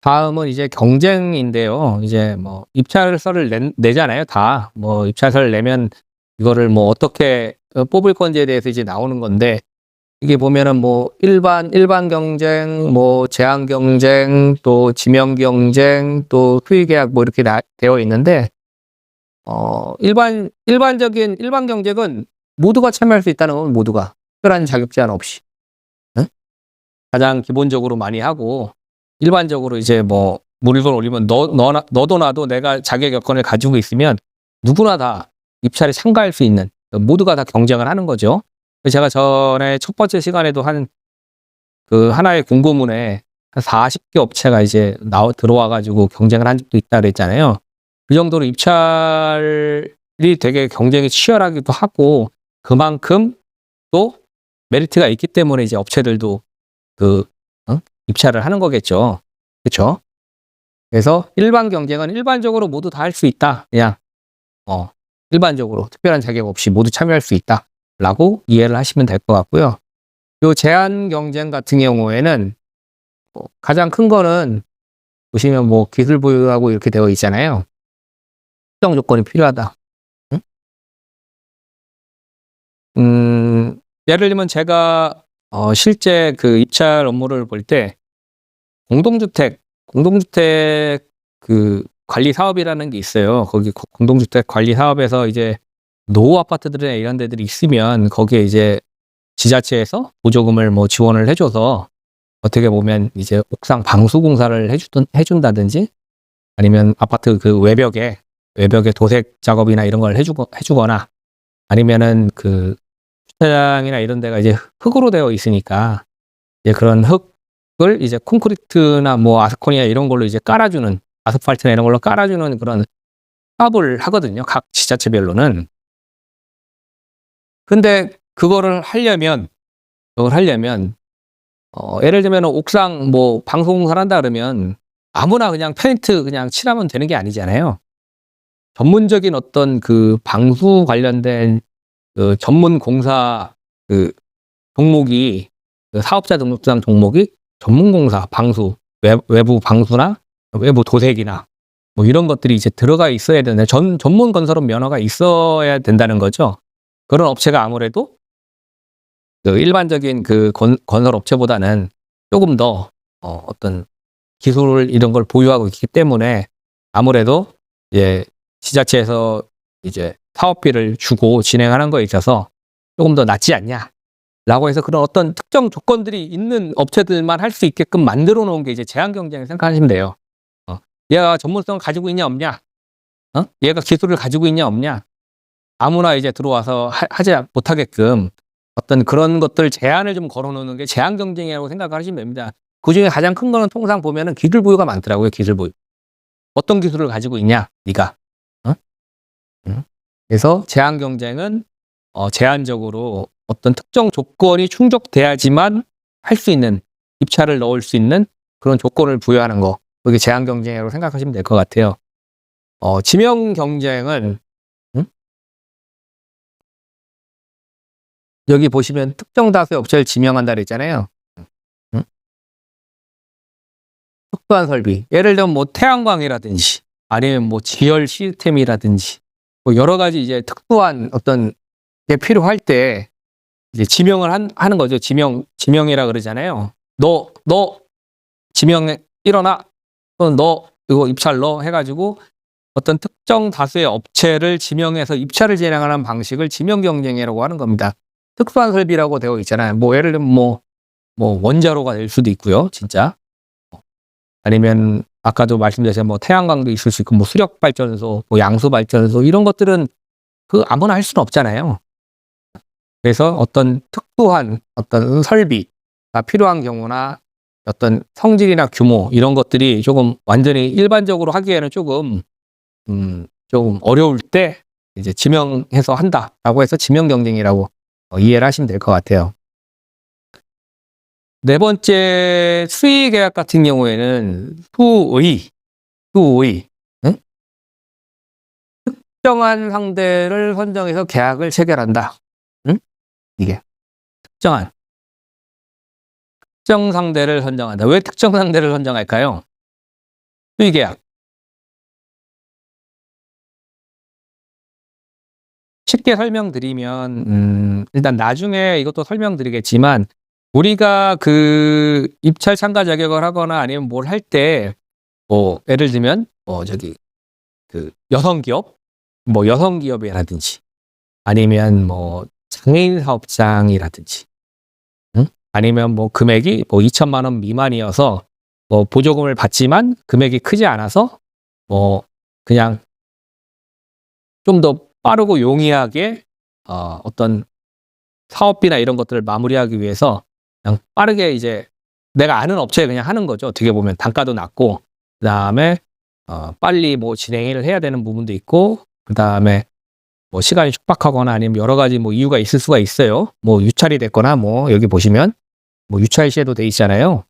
다음은 이제 경쟁인데요. 이제 뭐 입찰서를 내잖아요. 다 뭐 입찰서를 내면 이거를 뭐 어떻게 뽑을 건지에 대해서 이제 나오는 건데, 이게 보면은 뭐 일반 경쟁, 뭐 제한 경쟁, 또 지명 경쟁, 또 수의 계약 뭐 이렇게 되어 있는데, 일반 경쟁은 모두가 참여할 수 있다는 건, 모두가 특별한 자격 제한 없이, 응? 가장 기본적으로 많이 하고, 일반적으로 이제 뭐 물건 올리면 너도 나도 내가 자격 여건을 가지고 있으면 누구나 다 입찰에 참가할 수 있는, 모두가 다 경쟁을 하는 거죠. 제가 전에 첫 번째 시간에도 하나의 공고문에 한 40개 업체가 이제 들어와 가지고 경쟁을 한 적도 있다 그랬잖아요. 그 정도로 입찰이 되게 경쟁이 치열하기도 하고, 그만큼 또 메리트가 있기 때문에 이제 업체들도 입찰을 하는 거겠죠. 그렇죠? 그래서 일반 경쟁은 일반적으로 모두 다 할 수 있다. 그냥 일반적으로 특별한 자격 없이 모두 참여할 수 있다라고 이해를 하시면 될 것 같고요. 요 제한 경쟁 같은 경우에는 가장 큰 거는 보시면 뭐 기술 보유하고 이렇게 되어 있잖아요. 특정 조건이 필요하다. 예를 들면 제가 실제 그 입찰 업무를 볼 때 공동주택 그 관리 사업이라는 게 있어요. 거기 공동주택 관리 사업에서 이제 노후 아파트들이나 이런 데들이 있으면 거기에 이제 지자체에서 보조금을 뭐 지원을 해줘서 어떻게 보면 이제 옥상 방수 공사를 해준다든지, 아니면 아파트 그 외벽에 도색 작업이나 이런 걸 해주거나, 아니면은 그 주차장이나 이런 데가 이제 흙으로 되어 있으니까 이제 그런 흙을 이제 콘크리트나 뭐 아스콘이나 이런 걸로 이제 깔아주는, 아스팔트나 이런 걸로 깔아주는 그런 사업을 하거든요. 각 지자체별로는. 근데 그거를 하려면 예를 들면 옥상 뭐 방수 공사를 한다 그러면 아무나 그냥 페인트 그냥 칠하면 되는 게 아니잖아요. 전문적인 어떤 그 방수 관련된 그 전문 공사 그 종목이, 그 사업자 등록상 종목이 전문 공사, 방수, 외부 방수나 외부 도색이나 뭐 이런 것들이 이제 들어가 있어야 되는, 전문 건설업 면허가 있어야 된다는 거죠. 그런 업체가 아무래도 그 일반적인 그 건설 업체보다는 조금 더 어떤 기술 이런 걸 보유하고 있기 때문에 아무래도 이제 지자체에서 이제 사업비를 주고 진행하는 거에 있어서 조금 더 낫지 않냐라고 해서, 그런 어떤 특정 조건들이 있는 업체들만 할 수 있게끔 만들어 놓은 게 이제 제한 경쟁을 생각하시면 돼요. 얘가 전문성을 가지고 있냐 없냐, 얘가 기술을 가지고 있냐 없냐, 아무나 이제 들어와서 하지 못하게끔 어떤 그런 것들 제한을 좀 걸어놓는 게 제한 경쟁이라고 생각하시면 됩니다. 그 중에 가장 큰 거는 통상 보면은 기술 보유가 많더라고요. 기술 보유. 어떤 기술을 가지고 있냐, 네가. 그래서 제한 경쟁은 제한적으로 어떤 특정 조건이 충족돼야지만 할 수 있는, 입찰을 넣을 수 있는 그런 조건을 부여하는 거, 그게 제한 경쟁이라고 생각하시면 될 것 같아요. 지명 경쟁은 여기 보시면 특정 다수의 업체를 지명한다 그랬잖아요. 특수한 설비. 예를 들면 뭐 태양광이라든지, 아니면 뭐 지열 시스템이라든지, 뭐 여러 가지 이제 특수한 어떤 게 필요할 때 이제 지명을 하는 거죠. 지명이라 그러잖아요. 너 지명에 일어나. 또는 너 이거 입찰 넣어 해가지고 어떤 특정 다수의 업체를 지명해서 입찰을 진행하는 방식을 지명 경쟁이라고 하는 겁니다. 특수한 설비라고 되어 있잖아요. 뭐 예를 들면 뭐 원자로가 될 수도 있고요, 진짜. 아니면 아까도 말씀드렸지만 뭐 태양광도 있을 수 있고, 뭐 수력 발전소, 뭐 양수 발전소, 이런 것들은 그 아무나 할 수는 없잖아요. 그래서 어떤 특수한 어떤 설비가 필요한 경우나 어떤 성질이나 규모 이런 것들이 조금 완전히 일반적으로 하기에는 조금 좀 어려울 때 이제 지명해서 한다라고 해서 지명 경쟁이라고 이해를 하시면 될 것 같아요. 네 번째 수의 계약 같은 경우에는 수의, 응? 특정한 상대를 선정해서 계약을 체결한다. 응? 이게 특정 상대를 선정한다. 왜 특정 상대를 선정할까요? 수의 계약. 쉽게 설명드리면 일단 나중에 이것도 설명드리겠지만 우리가 그 입찰 참가 자격을 하거나 아니면 뭘 할 때 뭐 예를 들면 그 여성 기업이라든지 아니면 뭐 장애인 사업장이라든지 응? 아니면 뭐 금액이 뭐 2천만 원 미만이어서 뭐 보조금을 받지만 금액이 크지 않아서 뭐 그냥 좀 더 빠르고 용이하게 어떤 사업비나 이런 것들을 마무리하기 위해서 그냥 빠르게 이제 내가 아는 업체에 그냥 하는 거죠. 어떻게 보면 단가도 낮고 그다음에 빨리 뭐 진행을 해야 되는 부분도 있고 그다음에 뭐 시간이 촉박하거나 아니면 여러 가지 뭐 이유가 있을 수가 있어요. 뭐 유찰이 됐거나 뭐 여기 보시면 뭐 유찰 시에도 돼 있잖아요.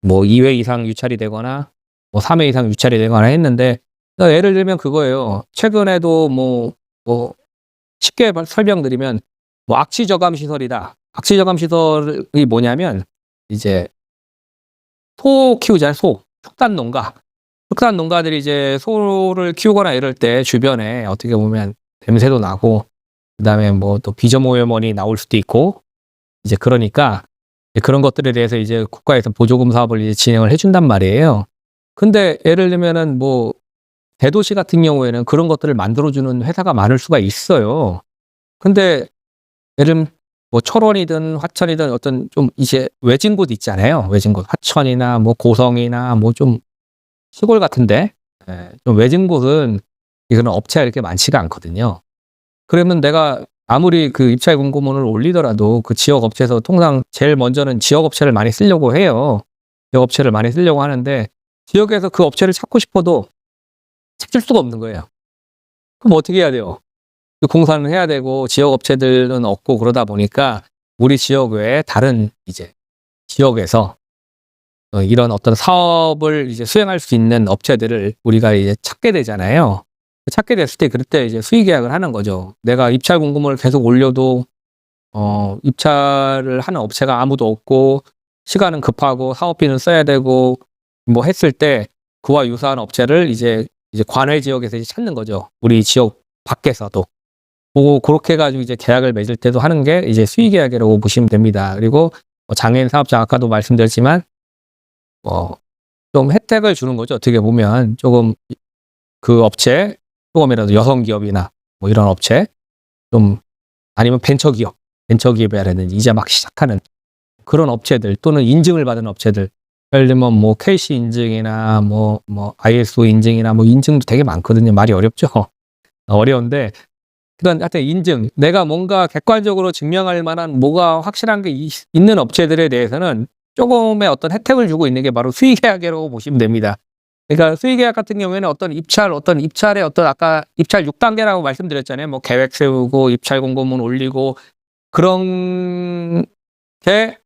뭐 2회 이상 유찰이 되거나 뭐 3회 이상 유찰이 되거나 했는데 예를 들면 그거예요. 최근에도 뭐 쉽게 설명드리면 뭐 악취 저감 시설이다. 악취 저감 시설이 뭐냐면 이제 소 키우잖아요. 축산 농가. 축산 농가들이 이제 소를 키우거나 이럴 때 주변에 어떻게 보면 냄새도 나고 그다음에 뭐 또 비점 오염원이 나올 수도 있고 이제 그러니까 그런 것들에 대해서 이제 국가에서 보조금 사업을 이제 진행을 해준단 말이에요. 근데 예를 들면은 뭐 대도시 같은 경우에는 그런 것들을 만들어주는 회사가 많을 수가 있어요. 근데 예를 들면 뭐 철원이든 화천이든 어떤 좀 이제 외진 곳 있잖아요. 외진 곳 화천이나 뭐 고성이나 뭐 좀 시골 같은데 좀 외진 곳은 이거는 업체가 이렇게 많지가 않거든요. 그러면 내가 아무리 그 입찰 공고문을 올리더라도 그 지역 업체에서 통상 제일 먼저는 지역 업체를 많이 쓰려고 해요. 지역 업체를 많이 쓰려고 하는데 지역에서 그 업체를 찾고 싶어도 찾을 수가 없는 거예요. 그럼 어떻게 해야 돼요? 그 공사는 해야 되고 지역 업체들은 없고 그러다 보니까 우리 지역 외에 다른 이제 지역에서 이런 어떤 사업을 이제 수행할 수 있는 업체들을 우리가 이제 찾게 되잖아요. 찾게 됐을 때 그때 이제 수의 계약을 하는 거죠. 내가 입찰 공고문을 계속 올려도 입찰을 하는 업체가 아무도 없고 시간은 급하고 사업비는 써야 되고 뭐 했을 때 그와 유사한 업체를 이제 관외 지역에서 이제 찾는 거죠. 우리 지역 밖에서도. 그렇게 해가지고 이제 계약을 맺을 때도 하는 게 이제 수의 계약이라고 보시면 됩니다. 그리고 뭐 장애인 사업장 아까도 말씀드렸지만 뭐 좀 혜택을 주는 거죠. 어떻게 보면 조금 그 업체 조금이라도 여성 기업이나 뭐 이런 업체 좀 아니면 벤처기업이라든지 이제 막 시작하는 그런 업체들 또는 인증을 받은 업체들 예를 들면 뭐 KC 인증이나 뭐 ISO 인증이나 뭐 인증도 되게 많거든요. 말이 어렵죠. 어려운데 그런 하여튼 인증 내가 뭔가 객관적으로 증명할 만한 뭐가 확실한 게 있는 업체들에 대해서는 조금의 어떤 혜택을 주고 있는 게 바로 수의계약이라고 보시면 됩니다. 그러니까 수의계약 같은 경우에는 어떤 입찰의 어떤 아까 입찰 6단계라고 말씀드렸잖아요. 뭐 계획 세우고 입찰 공고문 올리고 그런 게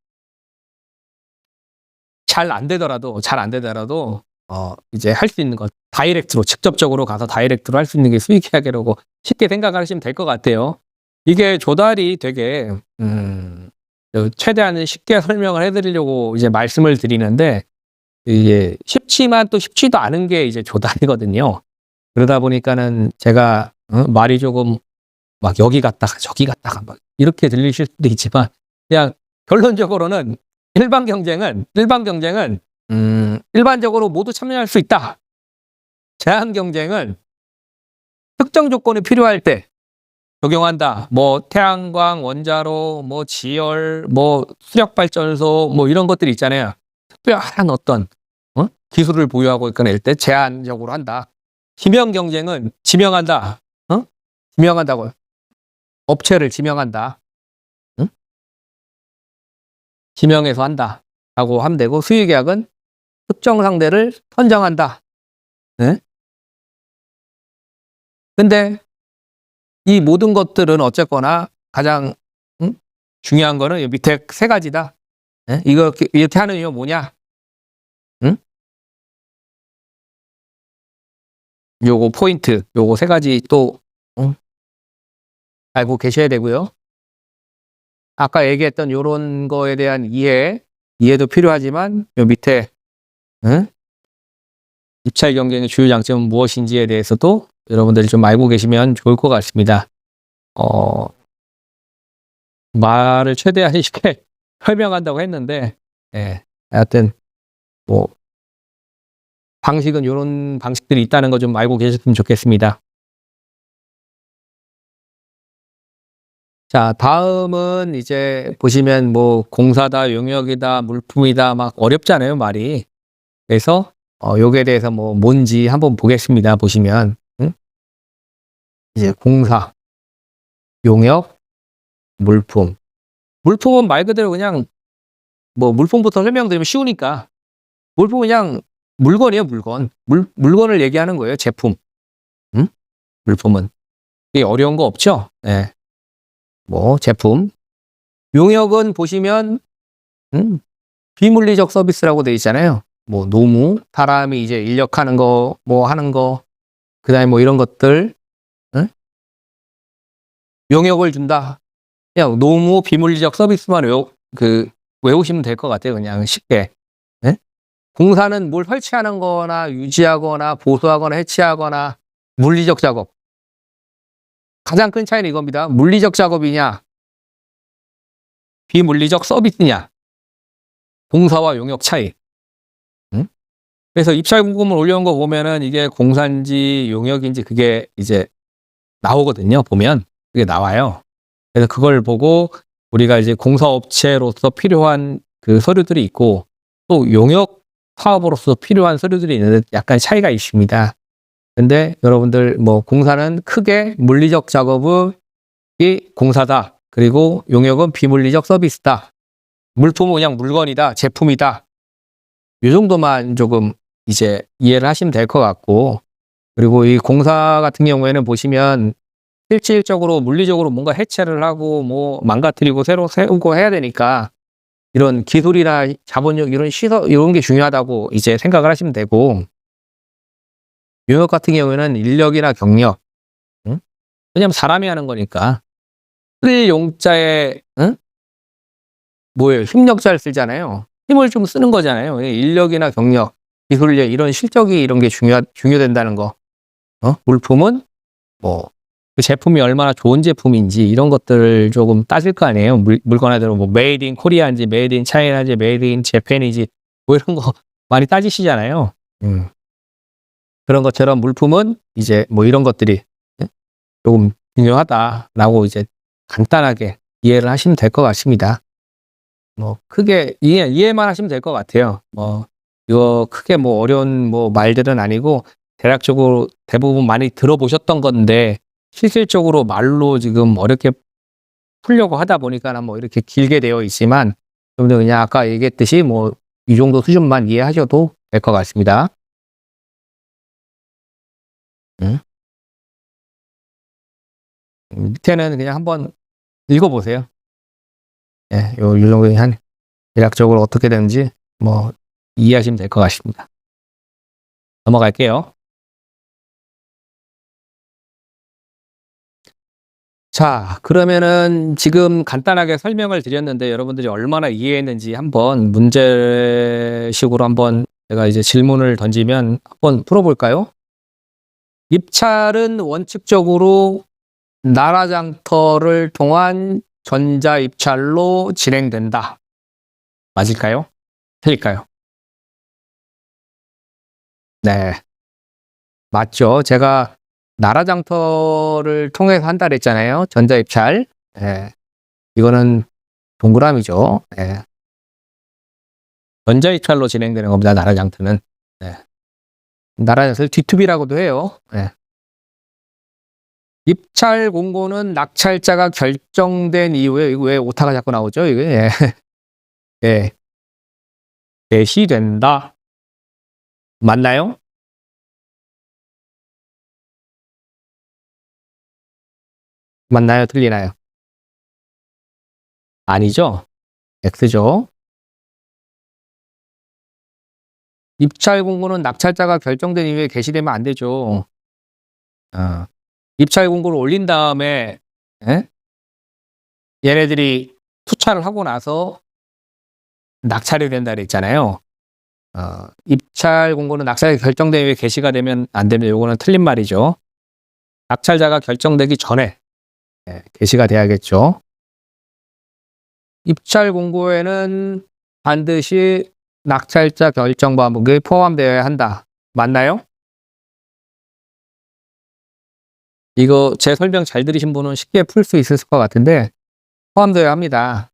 잘 안 되더라도 이제 할 수 있는 것 다이렉트로 직접적으로 가서 다이렉트로 할 수 있는 게 수의계약이라고 쉽게 생각하시면 될 것 같아요. 이게 조달이 되게 최대한 쉽게 설명을 해드리려고 이제 말씀을 드리는데 이게 쉽지만 또 쉽지도 않은 게 이제 조달이거든요. 그러다 보니까는 제가 말이 조금 막 여기 갔다가 저기 갔다가 막 이렇게 들리실 수도 있지만 그냥 결론적으로는 일반 경쟁은 일반적으로 모두 참여할 수 있다. 제한 경쟁은 특정 조건이 필요할 때 적용한다. 뭐 태양광, 원자로, 뭐 지열, 뭐 수력발전소 뭐 이런 것들이 있잖아요. 특별한 어떤 기술을 보유하고 있거나 때 제한적으로 한다. 지명 경쟁은 지명한다. 지명한다고요. 업체를 지명한다. 응? 지명해서 한다. 라고 하면 되고 수의계약은 특정 상대를 선정한다. 네? 근데 이 모든 것들은 어쨌거나 가장 중요한 거는 이 밑에 세 가지다. 예? 이거 이렇게 하는 이유 뭐냐? 응? 요거 포인트, 요거 세 가지 또 알고 계셔야 되고요. 아까 얘기했던 요런 거에 대한 이해도 필요하지만 요 밑에 응? 입찰 경쟁의 주요 장점은 무엇인지에 대해서도 여러분들이 좀 알고 계시면 좋을 것 같습니다. 말을 최대한 쉽게 설명한다고 했는데, 예, 하여튼 뭐 방식은 요런 방식들이 있다는 거 좀 알고 계셨으면 좋겠습니다. 자, 다음은 이제 보시면 뭐 공사다, 용역이다, 물품이다 막 어렵잖아요, 말이. 그래서 요게 대해서 뭐 뭔지 한번 보겠습니다. 보시면 이제 공사, 용역, 물품. 물품은 말 그대로 그냥 뭐 물품부터 설명드리면 쉬우니까 물품은 그냥 물건이에요, 물건. 물건을 얘기하는 거예요, 제품. 물품은. 이게 어려운 거 없죠? 네. 뭐 제품. 용역은 보시면 비물리적 서비스라고 되어 있잖아요. 뭐 노무, 사람이 이제 인력하는 거, 뭐 하는 거, 그다음에 뭐 이런 것들, 용역을 준다. 그냥 노무 비물리적 서비스만 외우시면 될 것 같아요. 그냥 쉽게. 네? 공사는 뭘 설치하는 거나 유지하거나 보수하거나 해치하거나 물리적 작업. 가장 큰 차이는 이겁니다. 물리적 작업이냐, 비물리적 서비스냐. 공사와 용역 차이. 그래서 입찰 공고문 올려온 거 보면은 이게 공사인지 용역인지 그게 이제 나오거든요. 보면 그게 나와요. 그래서 그걸 보고 우리가 이제 공사업체로서 필요한 그 서류들이 있고 또 용역 사업으로서 필요한 서류들이 있는데 약간 차이가 있습니다. 근데 여러분들 뭐 공사는 크게 물리적 작업이 공사다. 그리고 용역은 비물리적 서비스다. 물품은 그냥 물건이다. 제품이다. 이 정도만 조금 이제 이해를 하시면 될 것 같고, 그리고 이 공사 같은 경우에는 보시면 실질적으로 물리적으로 뭔가 해체를 하고 뭐 망가뜨리고 새로 세우고 해야 되니까 이런 기술이나 자본력 이런 시설 이런 게 중요하다고 이제 생각을 하시면 되고, 용역 같은 경우에는 인력이나 경력, 왜냐면 사람이 하는 거니까 쓸 용자에 뭐예요? 힘력자를 쓰잖아요. 힘을 좀 쓰는 거잖아요. 인력이나 경력, 기술력 이런 실적이 이런 게 중요된다는 거. 물품은 뭐 그 제품이 얼마나 좋은 제품인지 이런 것들을 조금 따질 거 아니에요. 물건 하대로 뭐 메이드 인 코리아인지 메이드 인 차이나인지 메이드 인 재팬이지 뭐 이런 거 많이 따지시잖아요. 그런 것처럼 물품은 이제 뭐 이런 것들이 조금 중요하다라고 이제 간단하게 이해를 하시면 될 것 같습니다. 뭐 크게 이해만 하시면 될 것 같아요. 뭐 이거 크게 뭐 어려운 뭐 말들은 아니고 대략적으로 대부분 많이 들어보셨던 건데 실질적으로 말로 지금 어렵게 풀려고 하다 보니까 뭐 이렇게 길게 되어 있지만 좀 더 그냥 아까 얘기했듯이 뭐 이 정도 수준만 이해하셔도 될 것 같습니다. 밑에는 그냥 한번 읽어보세요. 예, 요 정도 한 대략적으로 어떻게 되는지 뭐 이해하시면 될 것 같습니다. 넘어갈게요. 자, 그러면은 지금 간단하게 설명을 드렸는데 여러분들이 얼마나 이해했는지 한번 문제식으로 한번 제가 이제 질문을 던지면 한번 풀어볼까요? 입찰은 원칙적으로 나라장터를 통한 전자입찰로 진행된다. 맞을까요? 틀릴까요? 네, 맞죠. 제가 나라장터를 통해서 한다 그랬잖아요. 전자입찰. 네, 이거는 동그라미죠. 네. 전자입찰로 진행되는 겁니다. 나라장터는. 네. 나라장터를 D2B라고도 해요. 네. 입찰 공고는 낙찰자가 결정된 이후에 이거 왜 오타가 자꾸 나오죠? 이게 예. 예. 개시된다. 맞나요? 맞나요? 틀리나요? 아니죠? X죠. 입찰 공고는 낙찰자가 결정된 이후에 게시되면 안 되죠. 어. 입찰 공고를 올린 다음에 예? 얘네들이 투차를 하고 나서 낙찰이 된다 그랬잖아요. 입찰 공고는 낙찰이 결정된 이후에 게시가 되면 안 됩니다. 요거는 틀린 말이죠. 낙찰자가 결정되기 전에 게시가 돼야겠죠. 입찰 공고에는 반드시 낙찰자 결정 방법이 포함되어야 한다. 맞나요? 이거 제 설명 잘 들으신 분은 쉽게 풀 수 있을 것 같은데 포함되어야 합니다.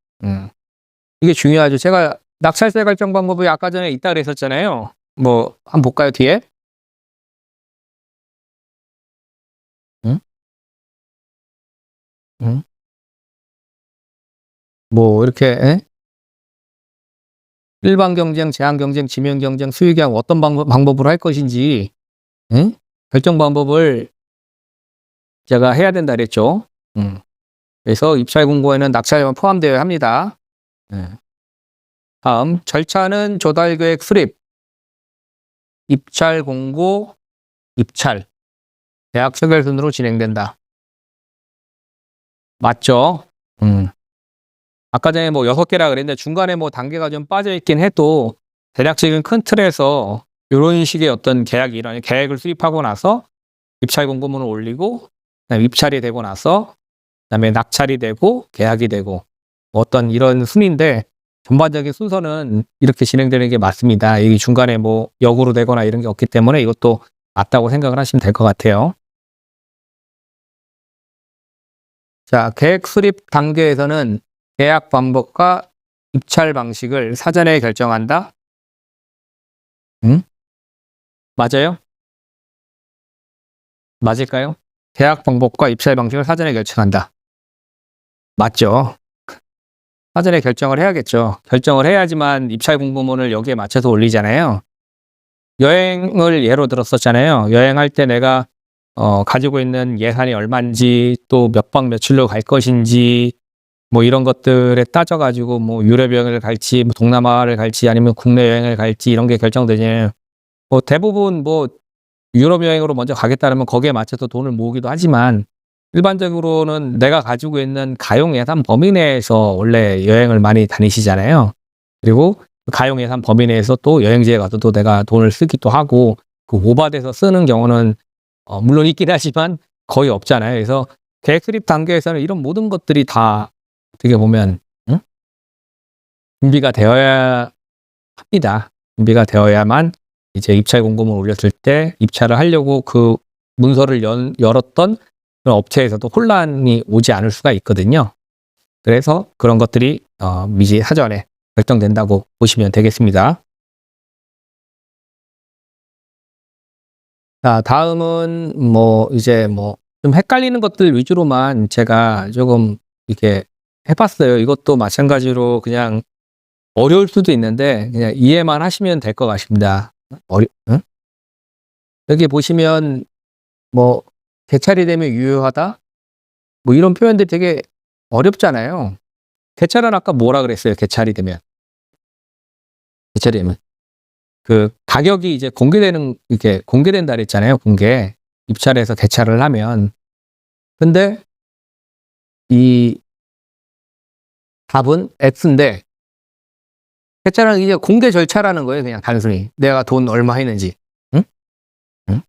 이게 중요하죠. 제가 낙찰세 결정 방법이 아까 전에 있다 그랬었잖아요. 뭐 한번 볼까요, 뒤에? 응? 응? 뭐 이렇게 일반 경쟁, 제한 경쟁, 지명 경쟁, 수익 경쟁 어떤 방법으로 할 것인지 결정 방법을 제가 해야 된다 그랬죠. 그래서 입찰 공고에는 낙찰만 포함되어야 합니다. 다음 절차는 조달 계획 수립, 입찰 공고, 입찰, 계약 체결 순으로 진행된다. 맞죠? 아까 전에 뭐 6개라 그랬는데 중간에 뭐 단계가 좀 빠져 있긴 해도 대략적인 큰 틀에서 이런 식의 어떤 계획을 수립하고 나서 입찰 공고문을 올리고 그다음에 입찰이 되고 나서 그다음에 낙찰이 되고 계약이 되고 어떤 이런 순인데 전반적인 순서는 이렇게 진행되는 게 맞습니다. 이 중간에 뭐 역으로 되거나 이런 게 없기 때문에 이것도 맞다고 생각을 하시면 될 것 같아요. 자, 계획 수립 단계에서는 계약 방법과 입찰 방식을 사전에 결정한다. 맞아요? 맞을까요? 계약 방법과 입찰 방식을 사전에 결정한다. 맞죠? 사전에 결정을 해야겠죠. 결정을 해야지만 입찰 공고문을 여기에 맞춰서 올리잖아요. 여행을 예로 들었었잖아요. 여행할 때 내가 가지고 있는 예산이 얼마인지 또 몇 박 며칠로 갈 것인지 뭐 이런 것들에 따져가지고 뭐 유럽 여행을 갈지 뭐 동남아를 갈지 아니면 국내 여행을 갈지 이런 게 결정되잖아요. 뭐 대부분 뭐 유럽 여행으로 먼저 가겠다면 거기에 맞춰서 돈을 모으기도 하지만 일반적으로는 내가 가지고 있는 가용 예산 범위 내에서 원래 여행을 많이 다니시잖아요. 그리고 가용 예산 범위 내에서 또 여행지에 가서 또 내가 돈을 쓰기도 하고 그 오바돼서 쓰는 경우는 물론 있긴 하지만 거의 없잖아요. 그래서 계획 수립 단계에서는 이런 모든 것들이 다 어떻게 보면 준비가 되어야 합니다. 준비가 되어야만 이제 입찰 공고문 올렸을 때 입찰을 하려고 그 문서를 열었던 그런 업체에서도 혼란이 오지 않을 수가 있거든요. 그래서 그런 것들이 미리 사전에 결정된다고 보시면 되겠습니다. 자, 다음은 뭐 이제 뭐 좀 헷갈리는 것들 위주로만 제가 조금 이렇게 해봤어요. 이것도 마찬가지로 그냥 어려울 수도 있는데 그냥 이해만 하시면 될 것 같습니다. 여기 보시면 뭐 개찰이 되면 유효하다? 뭐 이런 표현들이 되게 어렵잖아요. 개찰은 아까 뭐라 그랬어요? 개찰이 되면. 개찰이 되면. 그 가격이 이제 이렇게 공개된다 그랬잖아요. 입찰해서 개찰을 하면. 근데 이 답은 X인데 개찰은 이제 공개 절차라는 거예요. 그냥 단순히. 내가 돈 얼마 했는지. 응? 응?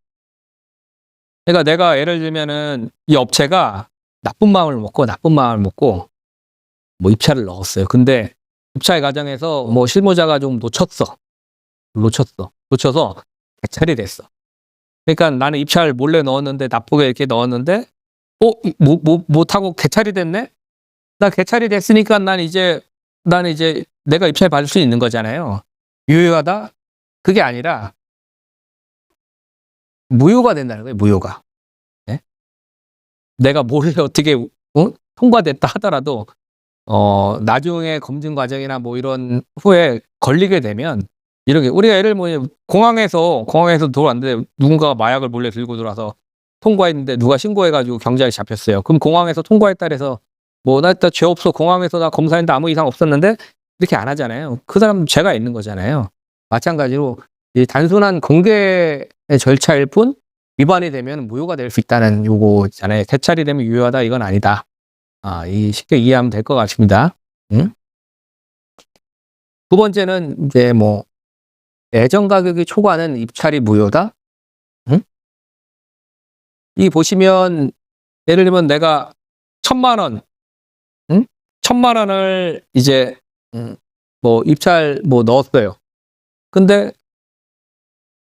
그러니까 내가 예를 들면은 이 업체가 나쁜 마음을 먹고 뭐 입찰을 넣었어요. 근데 입찰 과정에서 뭐 실무자가 좀 놓쳐서 개찰이 됐어. 그러니까 나는 입찰 몰래 넣었는데 나쁘게 이렇게 넣었는데 못하고 개찰이 됐네? 나 개찰이 됐으니까 나는 이제 내가 입찰 받을 수 있는 거잖아요. 유효하다? 그게 아니라 무효가 된다는 거예요. 무효가. 네? 내가 몰래 어떻게 통과됐다 하더라도 나중에 검증 과정이나 뭐 이런 후에 걸리게 되면 이렇게 우리가 예를 뭐 공항에서 들어왔는데 누군가가 마약을 몰래 들고 들어와서 통과했는데 누가 신고해가지고 경찰에 잡혔어요. 그럼 공항에서 통과했다 해서 뭐 나 일단 죄 없어 공항에서 나 검사했는데 아무 이상 없었는데 이렇게 안 하잖아요. 그 사람 죄가 있는 거잖아요. 마찬가지로 이 단순한 공개의 절차일 뿐 위반이 되면 무효가 될 수 있다는 요거 있잖아요. 개찰이 되면 유효하다 이건 아니다. 이 쉽게 이해하면 될 것 같습니다. 응? 두 번째는 이제 뭐 예정 가격이 초과하는 입찰이 무효다. 응? 이 보시면 예를 들면 내가 1,000만 원, 응? 1,000만 원을 이제 뭐 입찰 뭐 넣었어요. 근데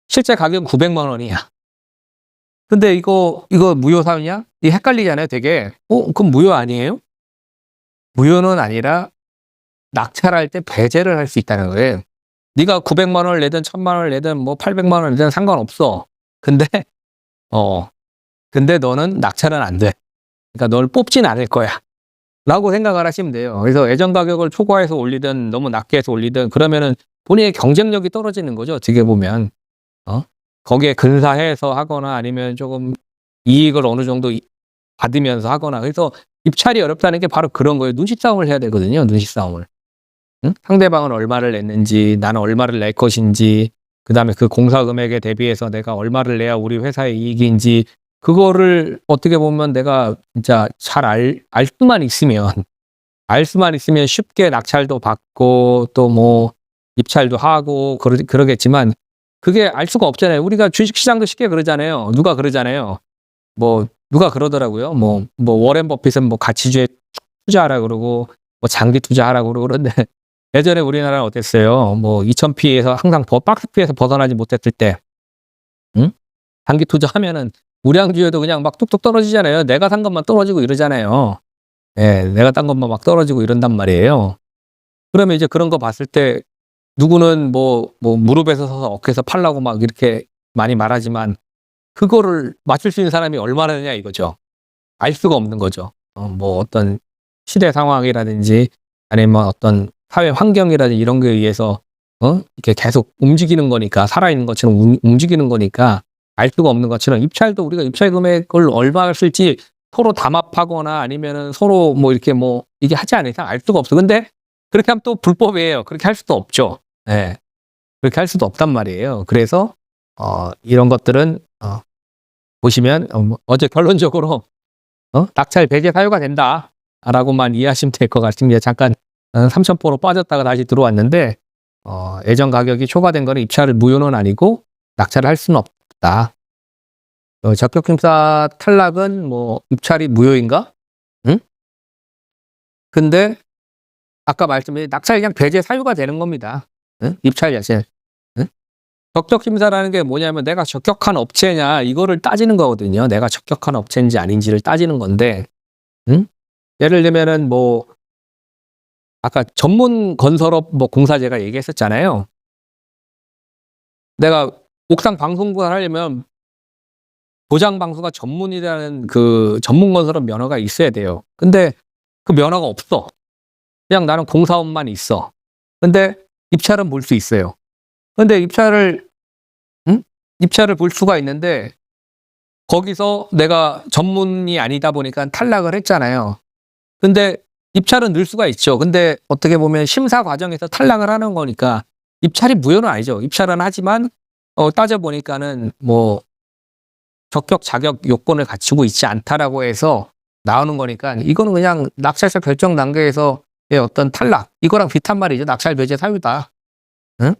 실제 가격은 900만 원이야. 근데 이거 무효 사유냐? 이 헷갈리잖아요, 되게. 그럼 무효 아니에요? 무효는 아니라 낙찰할 때 배제를 할 수 있다는 거예요. 네가 900만 원을 내든 1,000만 원을 내든 뭐 800만 원을 내든 상관없어. 근데 근데 너는 낙찰은 안 돼. 그러니까 널 뽑진 않을 거야. 라고 생각을 하시면 돼요. 그래서 예정 가격을 초과해서 올리든 너무 낮게 해서 올리든 그러면은 본인의 경쟁력이 떨어지는 거죠. 어떻게 보면. 거기에 근사해서 하거나 아니면 조금 이익을 어느 정도 받으면서 하거나. 그래서 입찰이 어렵다는 게 바로 그런 거예요. 눈치 싸움을 해야 되거든요. 눈치 싸움을. 응? 상대방은 얼마를 냈는지, 나는 얼마를 낼 것인지, 그다음에 그 공사 금액에 대비해서 내가 얼마를 내야 우리 회사의 이익인지, 그거를 어떻게 보면 내가 진짜 잘 알 수만 있으면 쉽게 낙찰도 받고 또 뭐 입찰도 하고 그러겠지만 그게 알 수가 없잖아요. 우리가 주식시장도 쉽게 그러잖아요. 누가 그러잖아요. 뭐 누가 그러더라고요. 뭐 워렌 버핏은 뭐 가치주에 투자하라 그러고 뭐 장기 투자하라고 그러고 그런데 예전에 우리나라는 어땠어요? 뭐 2000P에서 항상 박스 P에서 벗어나지 못했을 때, 응? 장기 투자하면은 우량주에도 그냥 막 뚝뚝 떨어지잖아요. 내가 산 것만 떨어지고 이러잖아요. 예, 내가 딴 것만 막 떨어지고 이런단 말이에요. 그러면 이제 그런 거 봤을 때 누구는 뭐 무릎에서 서서 어깨에서 팔라고 막 이렇게 많이 말하지만 그거를 맞출 수 있는 사람이 얼마나 되냐 이거죠. 알 수가 없는 거죠. 뭐 어떤 시대 상황이라든지 아니면 어떤 사회 환경이라든지 이런 거에 의해서 이렇게 계속 움직이는 거니까 살아있는 것처럼 움직이는 거니까 알 수가 없는 것처럼 입찰도 우리가 입찰 금액을 얼마 쓸지 서로 담합하거나 아니면은 서로 뭐 이렇게 뭐 이게 하지 않은 이상 알 수가 없어. 근데 그렇게 하면 또 불법이에요. 그렇게 할 수도 없죠. 예. 그렇게 할 수도 없단 말이에요. 그래서 이런 것들은 보시면 어제 결론적으로 낙찰 배제 사유가 된다라고만 이해하시면 될 것 같습니다. 잠깐 3,000%로 빠졌다가 다시 들어왔는데 예정 가격이 초과된 거는 입찰을 무효는 아니고 낙찰을 할 수는 없다. 적격심사 탈락은 뭐 입찰이 무효인가? 응? 근데 아까 말씀드린 낙찰 그냥 배제 사유가 되는 겁니다. 응? 입찰 자체. 응? 적격심사라는 게 뭐냐면 내가 적격한 업체냐 이거를 따지는 거거든요. 내가 적격한 업체인지 아닌지를 따지는 건데, 응? 예를 들면은 뭐 아까 전문 건설업 뭐 공사제가 얘기했었잖아요. 내가 옥상 방송국을 하려면 도장 방수가 전문이라는 그 전문 건설업 면허가 있어야 돼요. 근데 그 면허가 없어. 그냥 나는 공사업만 있어. 근데 입찰은 볼 수 있어요. 근데 입찰을 볼 수가 있는데 거기서 내가 전문이 아니다 보니까 탈락을 했잖아요. 근데 입찰은 늘 수가 있죠. 근데 어떻게 보면 심사 과정에서 탈락을 하는 거니까 입찰이 무효는 아니죠. 입찰은 하지만 따져보니까는 뭐 적격 자격 요건을 갖추고 있지 않다라고 해서 나오는 거니까 이거는 그냥 낙찰서 결정 단계에서의 어떤 탈락 이거랑 비슷한 말이죠. 낙찰 배제 사유다. 응?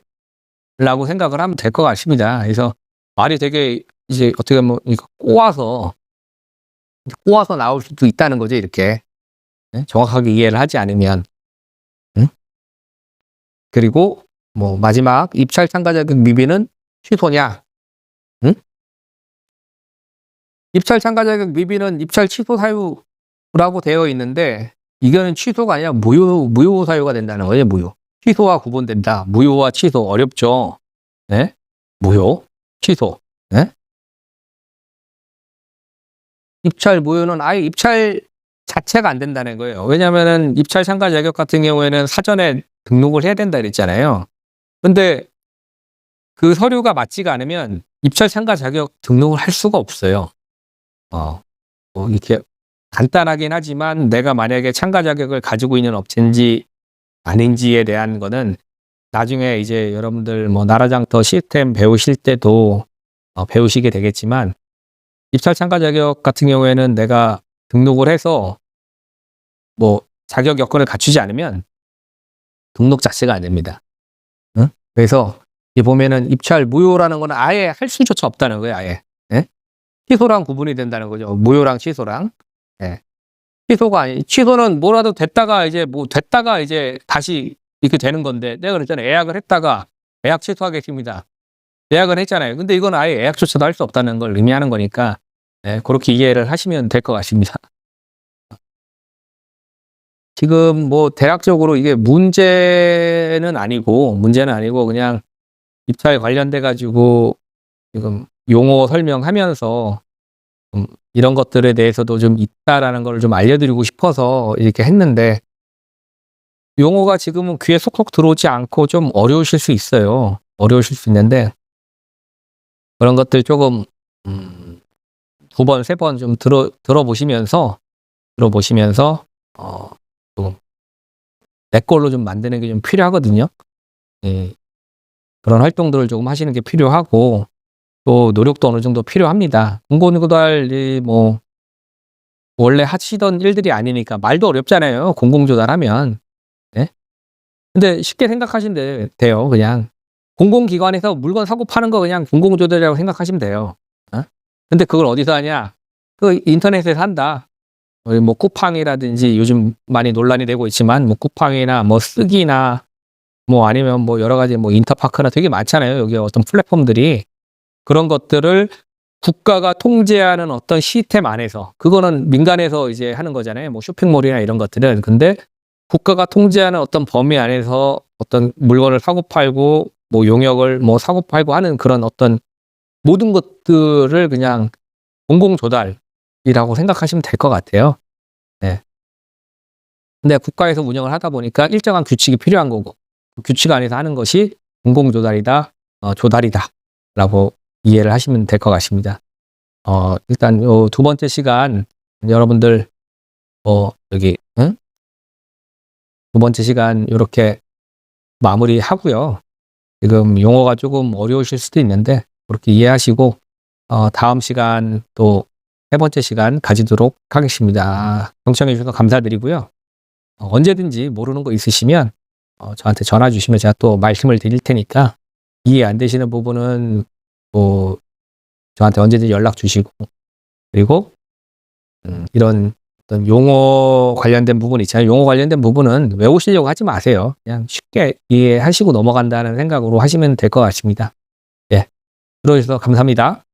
라고 생각을 하면 될 것 같습니다. 그래서 말이 되게 이제 어떻게 보면 꼬아서 나올 수도 있다는 거죠. 이렇게 정확하게 이해를 하지 않으면. 응? 그리고 뭐 마지막 입찰 참가 자격 미비는 취소냐? 응? 입찰 참가 자격 미비는 입찰 취소 사유라고 되어 있는데 이거는 취소가 아니라 무효 사유가 된다는 거예요. 무효. 취소와 구분된다. 무효와 취소 어렵죠. 네? 무효, 취소. 네? 입찰 무효는 아예 입찰 자체가 안 된다는 거예요. 왜냐하면은 입찰 참가 자격 같은 경우에는 사전에 등록을 해야 된다 그랬잖아요. 근데 그 서류가 맞지가 않으면 입찰 참가 자격 등록을 할 수가 없어요. 뭐 이렇게 간단하긴 하지만 내가 만약에 참가 자격을 가지고 있는 업체인지 아닌지에 대한 거는 나중에 이제 여러분들 뭐 나라장터 시스템 배우실 때도 배우시게 되겠지만, 입찰 참가 자격 같은 경우에는 내가 등록을 해서 뭐 자격 여건을 갖추지 않으면 등록 자체가 안 됩니다. 응? 그래서 이 보면은 입찰 무효라는 거는 아예 할 수조차 없다는 거예요, 아예. 예? 취소랑 구분이 된다는 거죠. 무효랑 취소랑. 예. 취소는 뭐라도 됐다가 이제 다시 이렇게 되는 건데, 내가 그랬잖아요. 예약을 했다가 예약 취소하겠습니다. 예약을 했잖아요. 근데 이건 아예 예약조차도 할 수 없다는 걸 의미하는 거니까, 예, 그렇게 이해를 하시면 될 것 같습니다. 지금 뭐 대략적으로 이게 문제는 아니고 그냥 입찰 관련돼 가지고 지금 용어 설명하면서 이런 것들에 대해서도 좀 있다라는 걸 좀 알려드리고 싶어서 이렇게 했는데, 용어가 지금은 귀에 속속 들어오지 않고 좀 어려우실 수 있어요. 어려우실 수 있는데, 그런 것들 조금 2번, 3번 좀 들어보시면서 조금 내 걸로 좀 만드는 게 좀 필요하거든요. 예. 그런 활동들을 조금 하시는 게 필요하고, 또 노력도 어느 정도 필요합니다. 공공조달 뭐 원래 하시던 일들이 아니니까 말도 어렵잖아요, 공공조달하면. 예? 근데 쉽게 생각하시면 돼요. 그냥 공공기관에서 물건 사고 파는 거 그냥 공공조달이라고 생각하시면 돼요. 근데 그걸 어디서 하냐? 그 인터넷에서 한다. 뭐 쿠팡이라든지 요즘 많이 논란이 되고 있지만, 뭐 쿠팡이나 뭐 쓰기나 뭐 아니면 뭐 여러 가지 뭐 인터파크나 되게 많잖아요. 여기 어떤 플랫폼들이. 그런 것들을 국가가 통제하는 어떤 시스템 안에서, 그거는 민간에서 이제 하는 거잖아요. 뭐 쇼핑몰이나 이런 것들은. 근데 국가가 통제하는 어떤 범위 안에서 어떤 물건을 사고 팔고 뭐 용역을 뭐 사고 팔고 하는 그런 어떤 모든 것들을 그냥 공공조달이라고 생각하시면 될 것 같아요. 네. 근데 국가에서 운영을 하다 보니까 일정한 규칙이 필요한 거고, 그 규칙 안에서 하는 것이 공공조달이다, 조달이다라고 이해를 하시면 될 것 같습니다. 일단 요 2번째 시간 여러분들 여기 2번째 시간 요렇게 마무리하고요. 지금 용어가 조금 어려우실 수도 있는데 그렇게 이해하시고 다음 시간 또 3번째 시간 가지도록 하겠습니다. 경청해 주셔서 감사드리고요. 언제든지 모르는 거 있으시면 저한테 전화 주시면 제가 또 말씀을 드릴 테니까, 이해 안 되시는 부분은 뭐 저한테 언제든지 연락 주시고, 그리고 이런 어떤 용어 관련된 부분 있잖아요. 용어 관련된 부분은 외우시려고 하지 마세요. 그냥 쉽게 이해하시고 넘어간다는 생각으로 하시면 될 것 같습니다. 예. 들어주셔서 감사합니다.